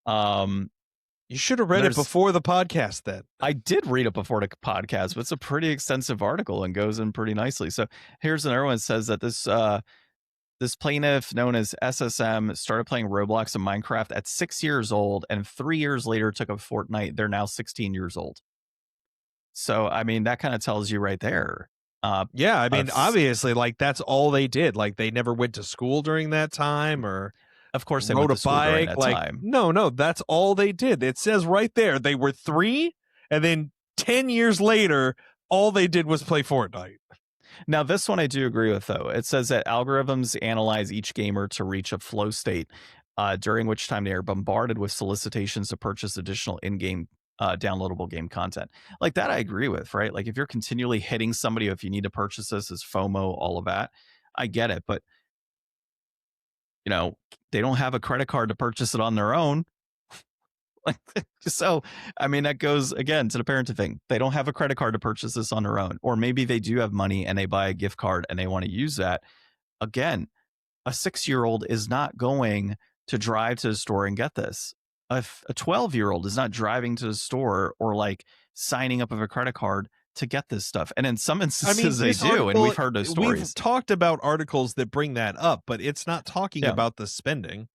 You should have read it before the podcast then. I did read it before the podcast, but it's a pretty extensive article and goes in pretty nicely. So here's another one that says that this plaintiff known as SSM started playing Roblox and Minecraft at 6 years old, and 3 years later took up Fortnite. They're now 16 years old. So, I mean, that kind of tells you right there. Yeah, I mean, obviously, like, that's all they did. Like, they never went to school during that time, or of course they rode went to a bike. That like, time. No, that's all they did. It says right there they were 3, and then 10 years later, all they did was play Fortnite. Now, this one I do agree with, though. It says that algorithms analyze each gamer to reach a flow state, during which time they are bombarded with solicitations to purchase additional in-game downloadable game content. Like that I agree with, right? Like if you're continually hitting somebody, if you need to purchase this as FOMO, all of that, I get it. But, they don't have a credit card to purchase it on their own. So, I mean, that goes again to the parenting thing. They don't have a credit card to purchase this on their own. Or maybe they do have money and they buy a gift card and they want to use that. Again, a 6-year-old is not going to drive to the store and get this. A 12-year-old is not driving to the store or like signing up with a credit card to get this stuff. And in some instances they do, and we've heard those stories. We've talked about articles that bring that up, but it's not talking about the spending.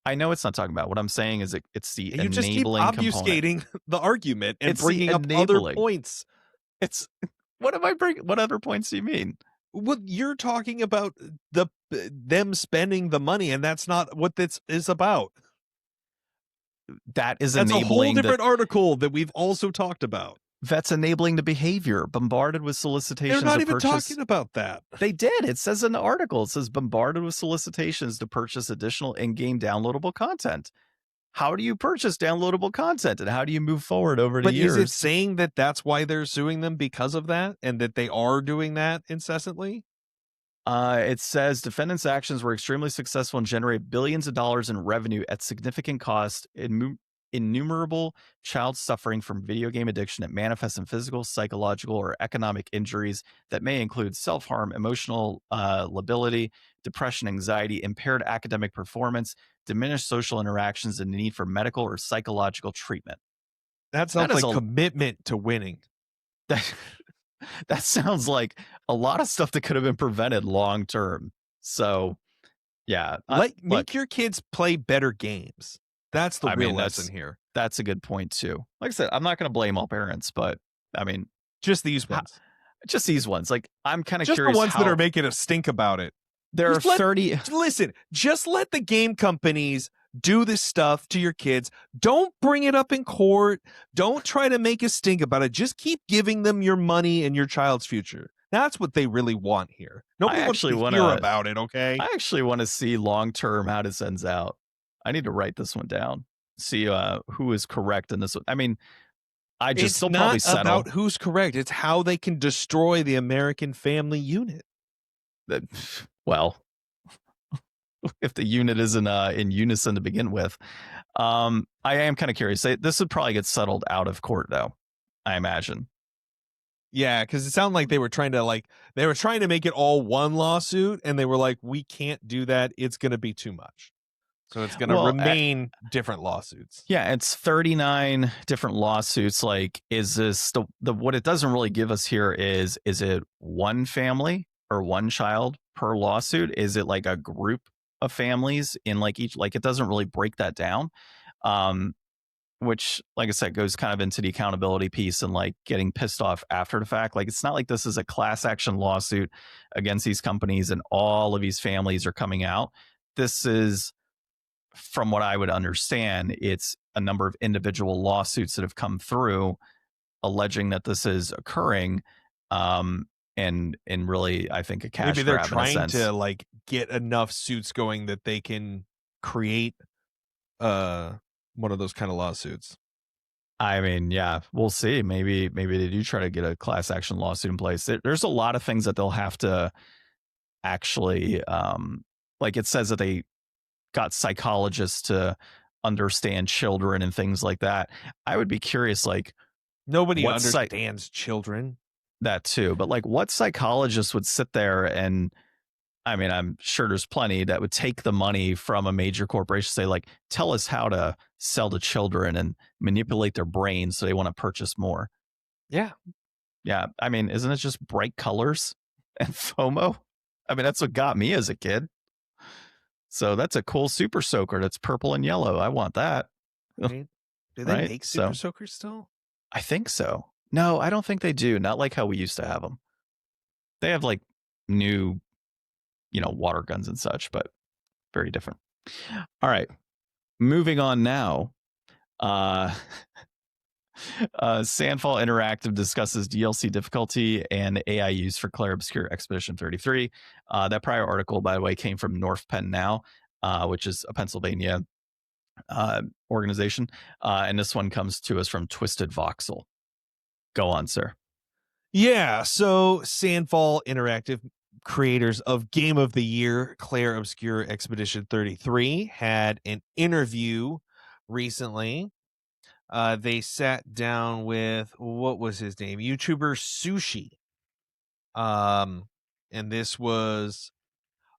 I know it's not talking about. What I'm saying is it's the enabling just keep obfuscating the argument and bringing up other points. It's what am I bringing? What other points do you mean? Well, you're talking about them spending the money, and that's not what this is about. That's a whole different article that we've also talked about. That's enabling the behavior, bombarded with solicitations. They're not even talking about that. They did. It says in the article, it says bombarded with solicitations to purchase additional in-game downloadable content. How do you purchase downloadable content and how do you move forward over the years? But is it saying that that's why they're suing them because of that and that they are doing that incessantly? It says defendants' actions were extremely successful and generate billions of dollars in revenue at significant cost. Innumerable child suffering from video game addiction that manifests in physical, psychological, or economic injuries that may include self-harm, emotional lability, depression, anxiety, impaired academic performance, diminished social interactions, and the need for medical or psychological treatment. That sounds like commitment to winning. That sounds like a lot of stuff that could have been prevented long term. So, yeah. Make your kids play better games. That's the real lesson here. That's a good point, too. Like I said, I'm not going to blame all parents, but I mean, just these ones. Just these ones. Like, I'm kind of curious. Just the ones that are making a stink about it. There are 30. Listen, just let the game companies do this stuff to your kids. Don't bring it up in court. Don't try to make a stink about it. Just keep giving them your money and your child's future. That's what they really want here. Nobody wants to hear about it, okay? I actually want to see long-term how this ends out. I need to write this one down. See who is correct in this one. I mean, It's not about who's correct. It's how they can destroy the American family unit. Well, if the unit isn't in unison to begin with. I am kind of curious. This would probably get settled out of court, though, I imagine. Yeah, because it sounded like they were trying to make it all one lawsuit, and they were like, we can't do that. It's going to be too much. So it's going to remain different lawsuits. Yeah, it's 39 different lawsuits. Like, is this what it doesn't really give us here is it one family or one child per lawsuit? Is it like a group of families in like each? Like, it doesn't really break that down. Which, like I said, goes kind of into the accountability piece and like getting pissed off after the fact. Like, it's not like this is a class action lawsuit against these companies and all of these families are coming out. This is from what I would understand, it's a number of individual lawsuits that have come through alleging that this is occurring. And really, I think a cash Maybe they're grab in a trying sense. to like get enough suits going that they can create one of those kind of lawsuits. I mean, yeah, we'll see. Maybe they do try to get a class action lawsuit in place. There's a lot of things that they'll have to actually, like it says that they got psychologists to understand children and things like that. I would be curious, like Nobody what understands children. that too, but like what psychologist would sit there and I mean, I'm sure there's plenty that would take the money from a major corporation, say, like, tell us how to sell to children and manipulate their brains so they want to purchase more. Yeah. Yeah. I mean, isn't it just bright colors and FOMO? I mean, that's what got me as a kid. So that's a cool super soaker that's purple and yellow. I want that. Right? Do they Right. make Super So Soakers still? I think so. No, I don't think they do. Not like how we used to have them. They have like new, water guns and such, but very different. All right. Moving on now. Sandfall Interactive discusses DLC difficulty and AI use for Clare Obscure Expedition 33. That prior article, by the way, came from North Penn Now, which is a Pennsylvania organization. And this one comes to us from Twisted Voxel. Go on, sir. Yeah. So Sandfall Interactive, creators of Game of the Year, Clare Obscure Expedition 33, had an interview recently. They sat down with, what was his name? YouTuber Sushi. And this was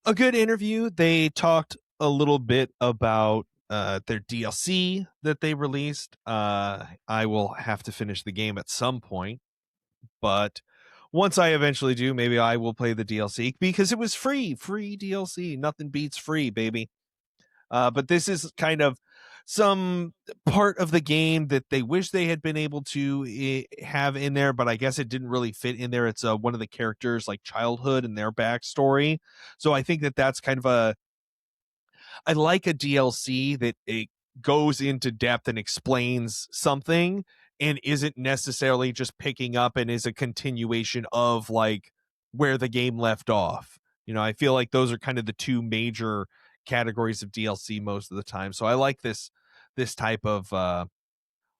a good interview. They talked a little bit about their DLC that they released. I will have to finish the game at some point, but once I eventually do, maybe I will play the DLC because it was free DLC. Nothing beats free, baby. But this is kind of some part of the game that they wish they had been able to have in there, but I guess it didn't really fit in there. It's one of the characters' like childhood and their backstory. So I think that that's kind of I like a DLC that it goes into depth and explains something and isn't necessarily just picking up and is a continuation of like where the game left off. I feel like those are kind of the two major categories of DLC most of the time. So I like this type of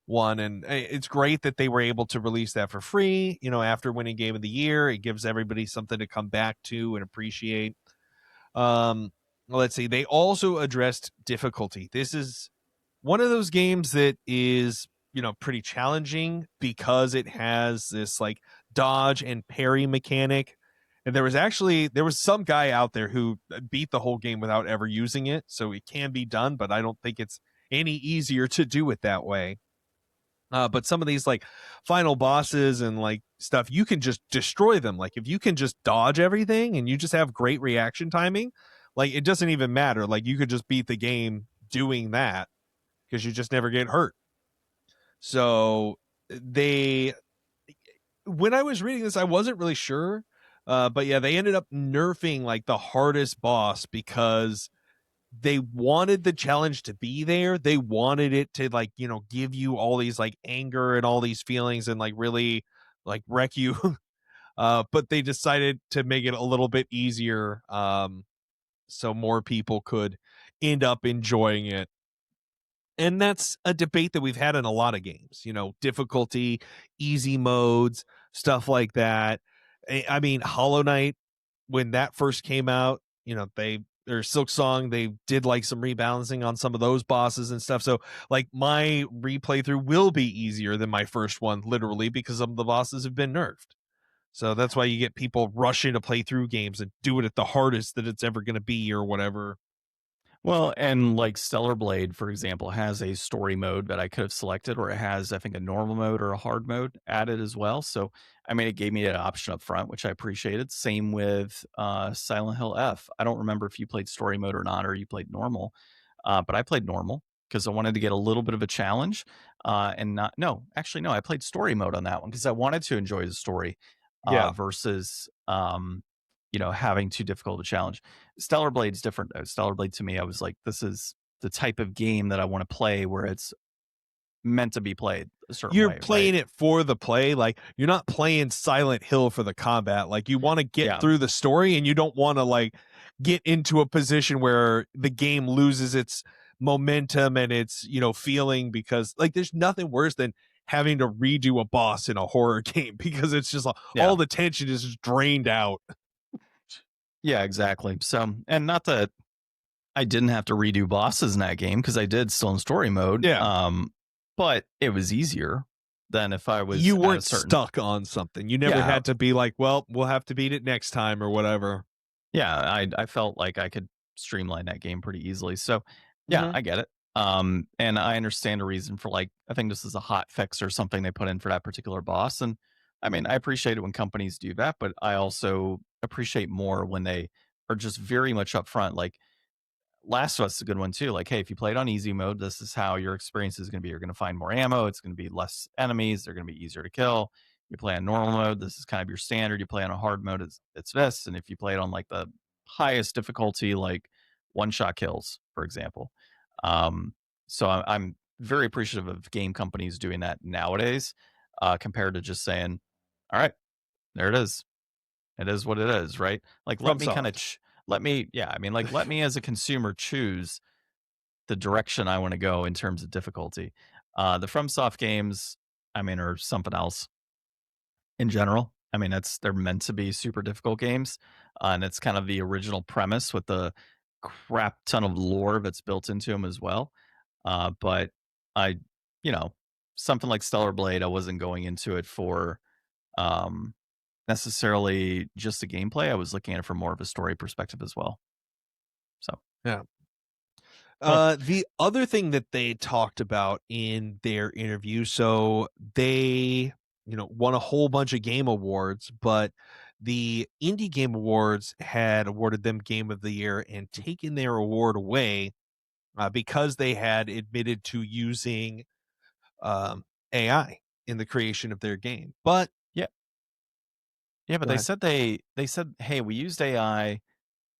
one, and it's great that they were able to release that for free, after winning Game of the Year. It gives everybody something to come back to and appreciate. Let's see. They also addressed difficulty. This is one of those games that is, pretty challenging because it has this like dodge and parry mechanic. And there was some guy out there who beat the whole game without ever using it. So it can be done, but I don't think it's any easier to do it that way. But some of these like final bosses and like stuff, you can just destroy them. Like if you can just dodge everything and you just have great reaction timing, like it doesn't even matter. Like you could just beat the game doing that because you just never get hurt. So when I was reading this, I wasn't really sure. But yeah, they ended up nerfing like the hardest boss because they wanted the challenge to be there. They wanted it to like, give you all these like anger and all these feelings and like really like wreck you. But they decided to make it a little bit easier. So more people could end up enjoying it. And that's a debate that we've had in a lot of games, difficulty, easy modes, stuff like that. I mean, Hollow Knight, when that first came out, their Silk Song, they did like some rebalancing on some of those bosses and stuff. So like my replay through will be easier than my first one, literally, because some of the bosses have been nerfed. So that's why you get people rushing to play through games and do it at the hardest that it's ever going to be or whatever. Well, and like Stellar Blade, for example, has a story mode that I could have selected, or it has, I think, a normal mode or a hard mode added as well. So, I mean, it gave me that option up front, which I appreciated. Same with Silent Hill F. I don't remember if you played story mode or not, or you played normal, but I played normal because I wanted to get a little bit of a challenge. No, I played story mode on that one because I wanted to enjoy the story Yeah. versus having too difficult a challenge. Stellar Blade's different though. Stellar Blade to me, I was like, this is the type of game that I want to play where it's meant to be played a certain You're way, right? playing it for the play. Like, you're not playing Silent Hill for the combat. Like, you want to get Yeah. through the story, and you don't want to like get into a position where the game loses its momentum and its, feeling, because like there's nothing worse than having to redo a boss in a horror game, because it's just like Yeah. all the tension is just drained out. Yeah, exactly. So, and not that I didn't have to redo bosses in that game, because I did still in story mode. Yeah. But it was easier than if I was You at a weren't certain. stuck on something. You never Yeah, had to be like, well, we'll have to beat it next time or whatever. yeah, I felt like I could streamline that game pretty easily. So, yeah, Mhm. I get it. And I understand a reason for, like, I think this is a hot fix or something they put in for that particular boss. And I mean, I appreciate it when companies do that, but I also appreciate more when they are just very much upfront. Like, Last of Us is a good one too. Like, hey, if you play it on easy mode, this is how your experience is going to be. You're going to find more ammo. It's going to be less enemies. They're going to be easier to kill. You play on normal mode, this is kind of your standard. You play on a hard mode, it's this. And if you play it on like the highest difficulty, like one shot kills, for example. Um, so I'm very appreciative of game companies doing that nowadays, compared to just saying, "All right, there it is. It is what it is," right? Like, let me kind of, FromSoft. yeah, I mean, like, let me as a consumer choose the direction I want to go in terms of difficulty. The FromSoft games, I mean, are something else in general. I mean, they're meant to be super difficult games, and it's kind of the original premise with the crap ton of lore that's built into them as well. But I, you know, something like Stellar Blade, I wasn't going into it for um, necessarily just the gameplay. I was looking at it from more of a story perspective as well. So, Yeah. well, The other thing that they talked about in their interview, so they, won a whole bunch of game awards, but the Indie Game Awards had awarded them Game of the Year and taken their award away because they had admitted to using AI in the creation of their game. But yeah, yeah, but go they ahead. said they said, hey, we used AI,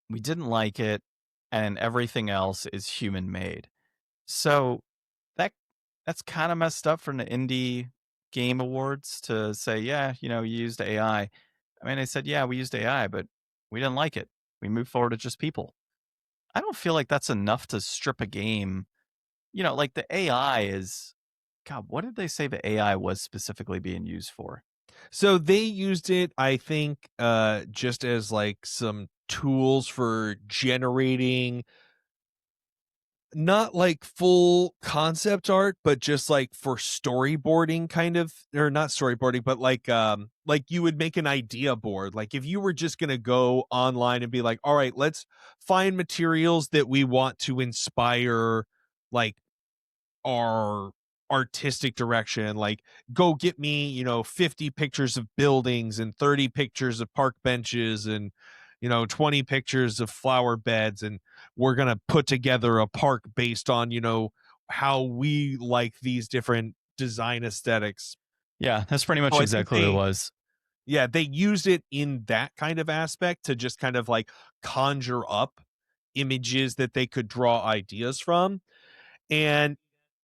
we didn't like it, and everything else is human made. So that that's kind of messed up from the indie game awards to say, yeah, you used AI. I mean, they said, yeah, we used AI, but we didn't like it. We moved forward to just people. I don't feel like that's enough to strip a game. Like the AI is, God, what did they say the AI was specifically being used for? So they used it, I think, just as like some tools for generating not like full concept art, but just like for storyboarding kind of, or not storyboarding, but like you would make an idea board. Like if you were just going to go online and be like, all right, let's find materials that we want to inspire like our artistic direction, like go get me 50 pictures of buildings and 30 pictures of park benches and 20 pictures of flower beds, and we're going to put together a park based on how we like these different design aesthetics. Yeah, that's pretty So much I think exactly what it was. they used it in that kind of aspect to just kind of like conjure up images that they could draw ideas from. And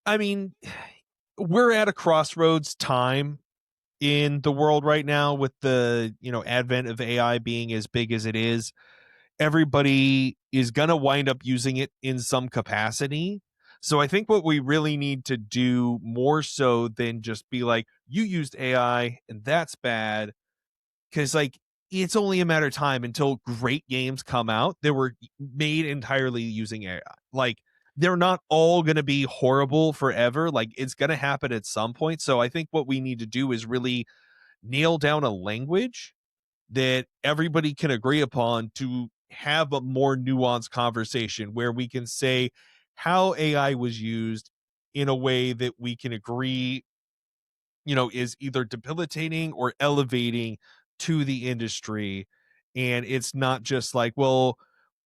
I mean, we're at a crossroads time in the world right now with the, advent of AI being as big as it is. Everybody is going to wind up using it in some capacity. So I think what we really need to do more so than just be like, you used AI and that's bad, because like it's only a matter of time until great games come out that were made entirely using AI. Like they're not all going to be horrible forever. Like it's going to happen at some point. So I think what we need to do is really nail down a language that everybody can agree upon to have a more nuanced conversation where we can say how AI was used in a way that we can agree is either debilitating or elevating to the industry. And it's not just like, well,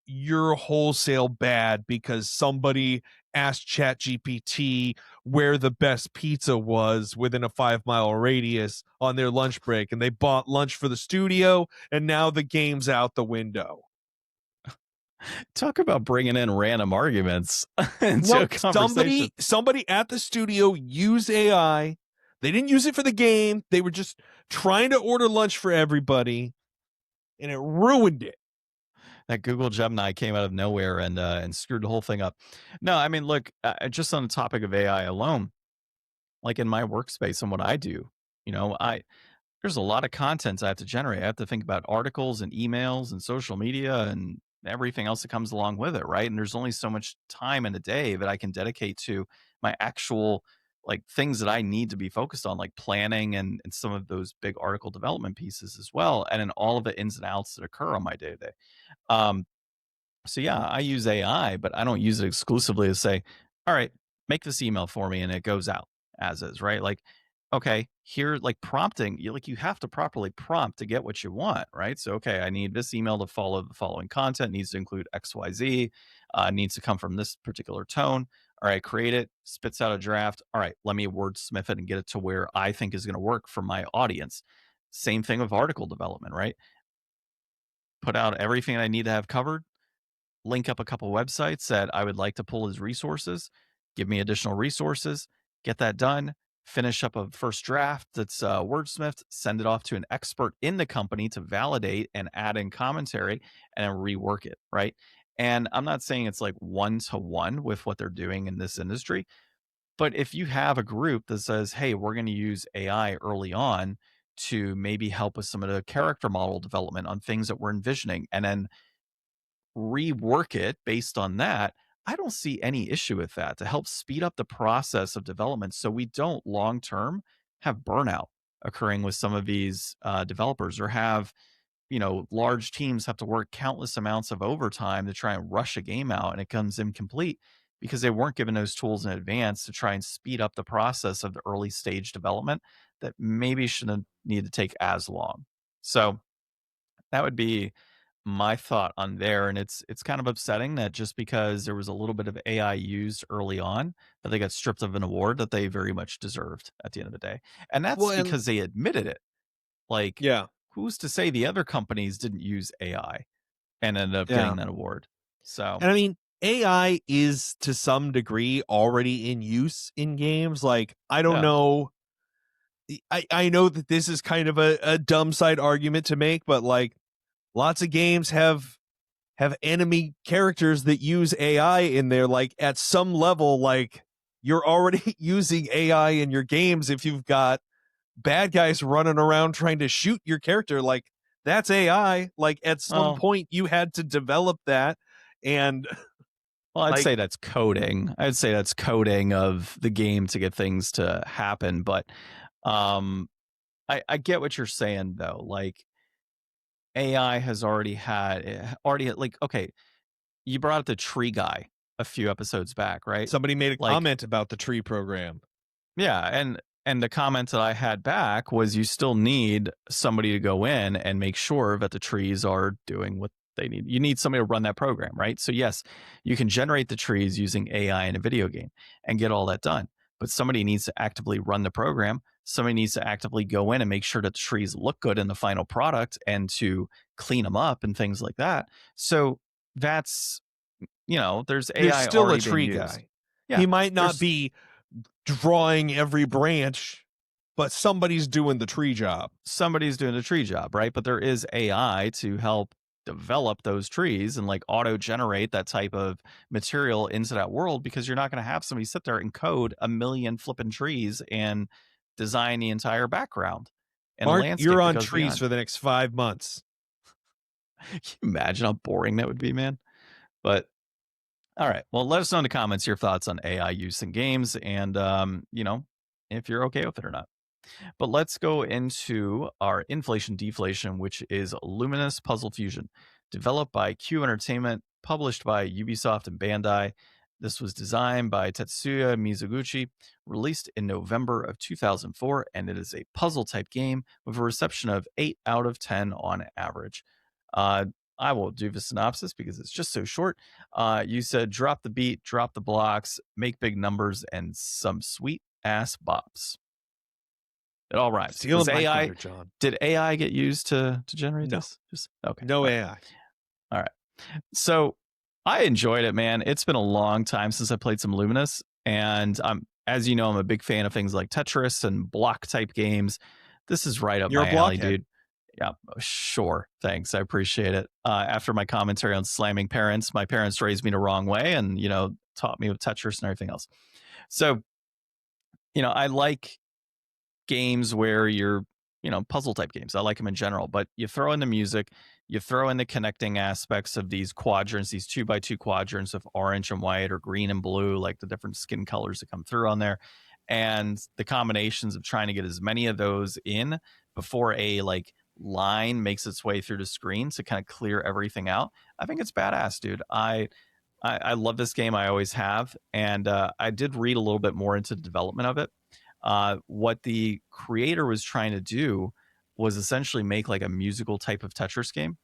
you're wholesale bad because somebody asked ChatGPT where the best pizza was within a 5 mile radius on their lunch break, and they bought lunch for the studio, and now the game's out the window. Talk about bringing in random arguments into a No, conversation. somebody at the studio used AI. They didn't use it for the game. They were just trying to order lunch for everybody, and it ruined it. That Google Gemini came out of nowhere and screwed the whole thing up. No, I mean, look, just on the topic of AI alone, like in my workspace and what I do, I there's a lot of content I have to generate. I have to think about articles and emails and social media and everything else that comes along with it, right? And there's only so much time in a day that I can dedicate to my actual like things that I need to be focused on, like planning and some of those big article development pieces as well, and then all of the ins and outs that occur on my day to day. Um, so yeah, I use AI, but I don't use it exclusively to say, all right, make this email for me and it goes out as is, right? Like, okay, here like prompting, you have to properly prompt to get what you want, right? So okay, I need this email to follow the following content, needs to include XYZ, needs to come from this particular tone. All right, create it, spits out a draft. All right, let me wordsmith it and get it to where I think is going to work for my audience. Same thing with article development, right? Put out everything I need to have covered, link up a couple websites that I would like to pull as resources, give me additional resources, get that done, finish up a first draft that's wordsmithed, send it off to an expert in the company to validate and add in commentary and then rework it, right? And I'm not saying it's like one to one with what they're doing in this industry, but if you have a group that says, hey, we're going to use AI early on to maybe help with some of the character model development on things that we're envisioning, and then rework it based on that, I don't see any issue with that to help speed up the process of development so we don't long term have burnout occurring with some of these developers, or have large teams have to work countless amounts of overtime to try and rush a game out and it comes incomplete because they weren't given those tools in advance to try and speed up the process of the early stage development that maybe shouldn't need to take as long. So that would be my thought on there, and it's kind of upsetting that just because there was a little bit of AI used early on, that they got stripped of an award that they very much deserved at the end of the day. And Well, that's and because they admitted it. Like, yeah, who's to say the other companies didn't use AI and ended up yeah. getting that award? So, And I mean, AI is to some degree already in use in games. Like, I don't yeah. know. I know that this is kind of a dumb side argument to make, but like lots of games have enemy characters that use AI in there. Like at some level, like you're already using AI in your games if you've got bad guys running around trying to shoot your character. Like that's AI. Like at some Well, point you had to develop that, and I'd like say that's coding. I'd say that's coding of the game to get things to happen. But um, I get what you're saying though. Like AI has already like, okay, you brought up the tree guy a few episodes back, right? somebody made a Like, comment about the tree program. yeah, and the comment that I had back was you still need somebody to go in and make sure that the trees are doing what they need. You need somebody to run that program, right? So yes, you can generate the trees using AI in a video game and get all that done. But somebody needs to actively run the program. Somebody needs to actively go in and make sure that the trees look good in the final product and to clean them up and things like that. So that's, there's There's AI still a already being tree used. guy. Yeah, He might not there's be drawing every branch, but somebody's doing the tree job. somebody's doing the tree job, right? But there is AI to help develop those trees and like auto generate that type of material into that world, because you're not going to have somebody sit there and code a million flipping trees and design the entire background and the Mark, you're landscape that on goes trees beyond. for the next 5 months. Can you imagine how boring that would be, man? But all right, well, let us know in the comments your thoughts on AI use in games, and if you're okay with it or not. But let's go into our inflation deflation, which is Luminous Puzzle Fusion, developed by Q Entertainment, published by Ubisoft and Bandai. This was designed by Tetsuya Mizuguchi, released in November of 2004, and it is a puzzle type game with a reception of 8 out of 10 on average. Uh, I will do the synopsis because it's just so short. You said drop the beat, drop the blocks, make big numbers, and some sweet ass bops. It all rhymes. Was Stealing my AI thunder, John. Did AI get used to generate No, this? Just okay. no All right. AI. All right. So I enjoyed it, man. It's been a long time since I played some Luminous, and as you know, I'm a big fan of things like Tetris and block type games. This is right up You're a my alley, blockhead. dude. Yeah, sure. Thanks. I appreciate it. After my commentary on slamming parents, my parents raised me the wrong way and, taught me with Tetris and everything else. So, I like games where you're, puzzle type games. I like them in general, but you throw in the music, you throw in the connecting aspects of these quadrants, these 2x2 quadrants of orange and white or green and blue, like the different skin colors that come through on there. And the combinations of trying to get as many of those in before a line makes its way through the screen to kind of clear everything out. I think it's badass, dude. I love this game. I always have. And I did read a little bit more into the development of it. What the creator was trying to do was essentially make like a musical type of Tetris game.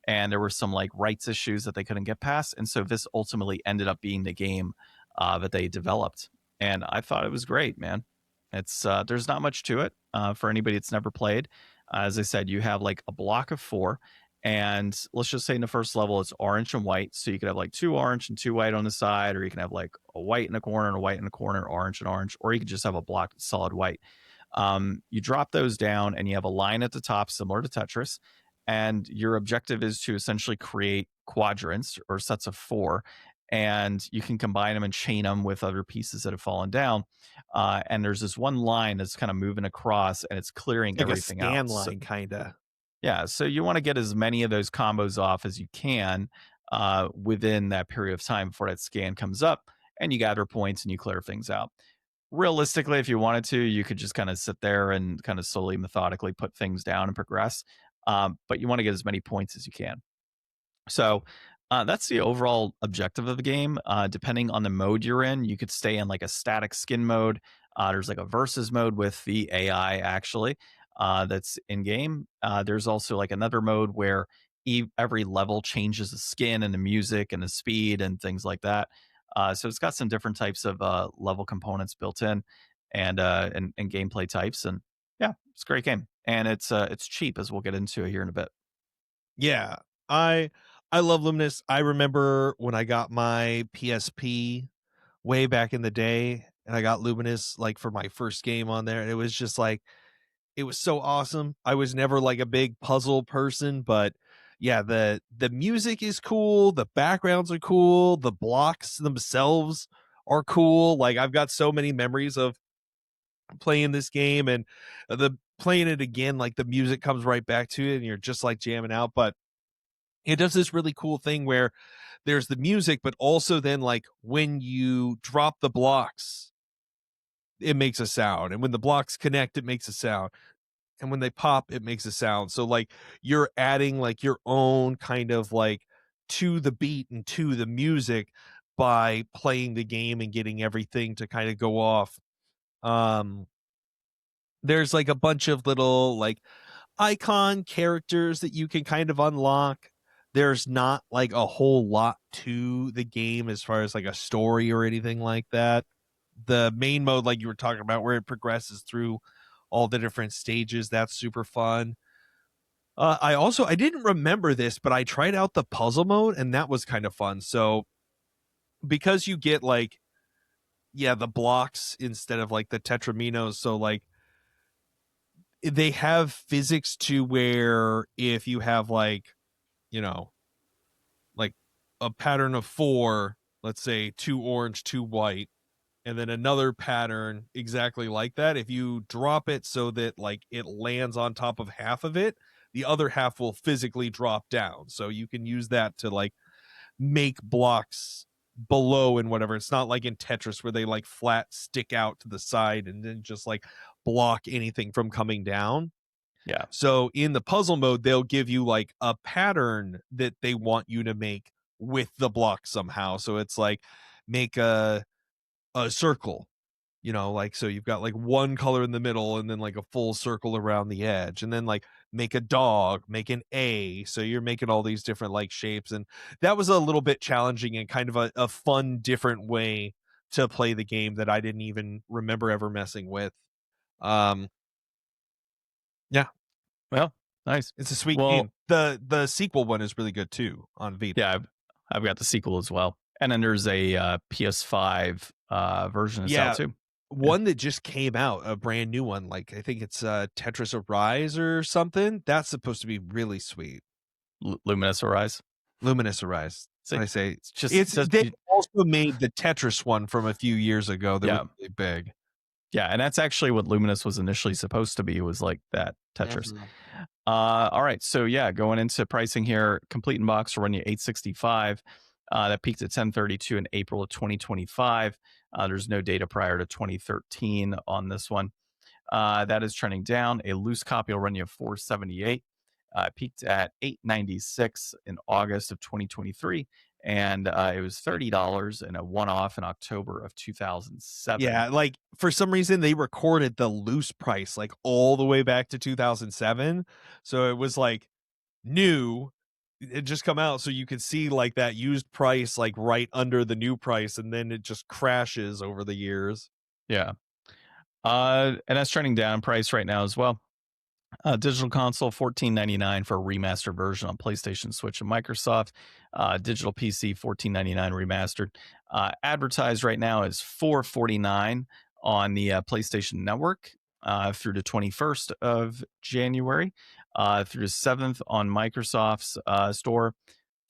And there were some like rights issues that they couldn't get past. And so this ultimately ended up being the game that they developed. And I thought it was great, man. It's there's not much to it for anybody that's never played. As I said, you have like a block of four, and let's just say in the first level it's orange and white. So you could have like two orange and two white on the side, or you can have like a white in a corner and a white in a corner, orange and orange, or you could just have a block that's solid white. You drop those down, and you have a line at the top similar to Tetris. And your objective is to essentially create quadrants or sets of four, and you can combine them and chain them with other pieces that have fallen down. And there's this one line that's kind of moving across, and it's clearing Like a everything out. scan line, kind of. Yeah, so you want to get as many of those combos off as you can within that period of time before that scan comes up, and you gather points and you clear things out. Realistically, if you wanted to, you could just kind of sit there and kind of slowly, methodically put things down and progress. But you want to get as many points as you can. So that's the overall objective of the game. Depending on the mode you're in, you could stay in like a static skin mode. There's like a versus mode with the AI actually that's in game. There's also like another mode where every level changes the skin and the music and the speed and things like that. So it's got some different types of level components built in and gameplay types. And yeah, it's a great game. And it's cheap, as we'll get into here in a bit. Yeah. I I love Luminous. I remember when I got my PSP way back in the day, and I got Luminous like for my first game on there. And it was just like it was so awesome. I was never like a big puzzle person, but yeah, the music is cool, the backgrounds are cool, the blocks themselves are cool. Like I've got so many memories of playing this game and the playing it again, like the music comes right back to it and you're just like jamming out. But it does this really cool thing where there's the music, but also then like when you drop the blocks, it makes a sound. And when the blocks connect, it makes a sound. And when they pop, it makes a sound. So like you're adding like your own kind of like to the beat and to the music by playing the game and getting everything to kind of go off. Um there's like a bunch of little like icon characters that you can kind of unlock. There's not like a whole lot to the game as far as like a story or anything like that. The main mode, like you were talking about, where it progresses through all the different stages, that's super fun. I didn't remember this, but I tried out the puzzle mode and that was kind of fun. So because you get like the blocks instead of like the tetraminos, so like they have physics to where if you have like, you know, like a pattern of four, let's say two orange, two white, and then another pattern exactly like that. If you drop it so that like it lands on top of half of it, the other half will physically drop down. So you can use that to like make blocks below and whatever. It's not like in Tetris where they like flat stick out to the side and then just like block anything from coming down. Yeah. So in the puzzle mode, they'll give you like a pattern that they want you to make with the block somehow. So it's like make a circle, like so you've got like one color in the middle and then like a full circle around the edge, and then like make a dog, make an A. So you're making all these different like shapes, and that was a little bit challenging and kind of a fun different way to play the game that I didn't even remember ever messing with. Um yeah, Well, nice. it's a sweet Well, game. The sequel one is really good too on Vita. yeah, I've got the sequel as well. And then there's a PS5 version that's out too. One that just came out, a brand new one. Like I think it's Tetris Arise or something. That's supposed to be really sweet. Luminous Arise. Luminous Arise. See, I say it's just they also made the Tetris one from a few years ago that was really big. Yeah, and that's actually what Luminous was initially supposed to be, was like that Tetris. All right, so yeah, going into pricing here, complete in box will run you $865. That peaked at $1032 in April of 2025. There's no data prior to 2013 on this one. That is trending down. A loose copy will run you $478. Peaked at $896 in August of 2023. And it was $30 in a one-off in October of 2007. Yeah, like for some reason they recorded the loose price like all the way back to 2007. So it was like new, it just come out, so you could see like that used price like right under the new price, and then it just crashes over the years. Yeah. And that's trending down price right now as well. Digital console $14.99 for a remastered version on PlayStation, Switch, and Microsoft. Digital PC $14.99 remastered. Advertised right now is $4.49 on the PlayStation Network through the 21st of January, through the 7th on Microsoft's store,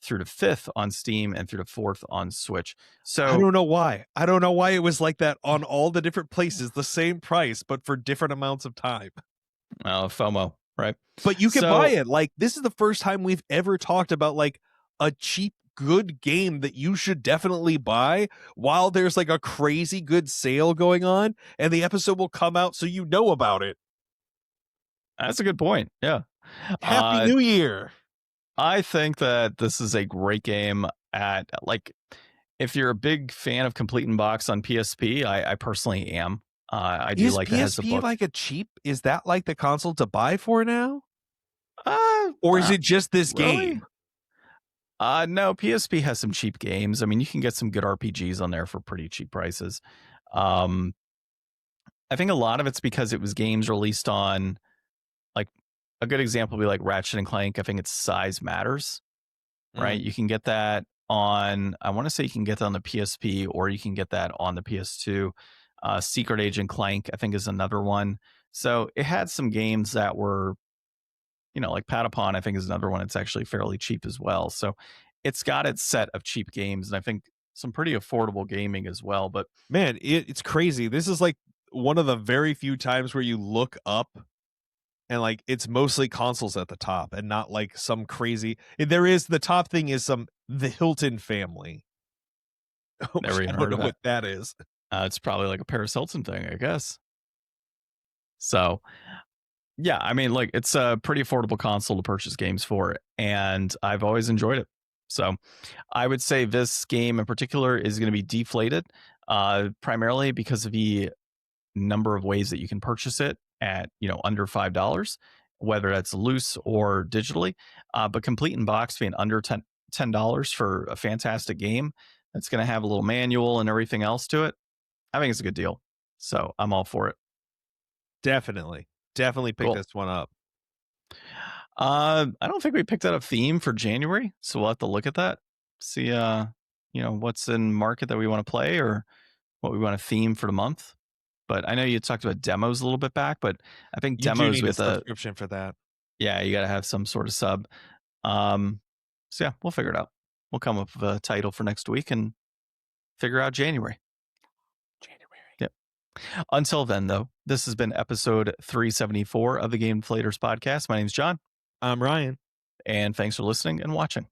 through the 5th on Steam, and through the 4th on Switch. So I don't know why. I don't know why it was like that on all the different places, the same price, but for different amounts of time. FOMO, right? But you can buy it. Like, this is the first time we've ever talked about like a cheap, good game that you should definitely buy while there's like a crazy good sale going on, and the episode will come out so you know about it. That's a good point. Yeah. Happy New Year. I think that this is a great game. At like, if you're a big fan of Complete in Box on PSP, I personally am. I do like that. Is PSP like a cheap? Is that like the console to buy for now? Or is it just this game? No, PSP has some cheap games. I mean, you can get some good RPGs on there for pretty cheap prices. I think a lot of it's because it was games released on, like, a good example would be like Ratchet and Clank. I think its size matters, right? You can get that on, I want to say you can get that on the PSP, or you can get that on the PS2. Secret Agent Clank, I think, is another one. So it had some games that were, like Patapon, I think, is another one. It's actually fairly cheap as well. So it's got its set of cheap games, and I think some pretty affordable gaming as well. But man, it's crazy. This is like one of the very few times where you look up and like it's mostly consoles at the top and not like some crazy. There is, the top thing is the Hilton family. Never even I don't know what that is. It's probably like a Paris Hilton thing, I guess. So, yeah, I mean, like, it's a pretty affordable console to purchase games for, and I've always enjoyed it. So, I would say this game in particular is going to be deflated, primarily because of the number of ways that you can purchase it at, under $5, whether that's loose or digitally. But Complete in Box being under $10 for a fantastic game that's going to have a little manual and everything else to it, I think it's a good deal. So I'm all for it. Definitely pick this one up. I don't think we picked out a theme for January, so we'll have to look at that. See, what's in market that we want to play, or what we want to theme for the month. But I know you talked about demos a little bit back, but I think you demos do need with a subscription for that. Yeah, you got to have some sort of sub. So yeah, we'll figure it out. We'll come up with a title for next week and figure out January. Yep. Until then, though, this has been episode 374 of the Game Deflators Podcast. My name's John. I'm Ryan. And thanks for listening and watching.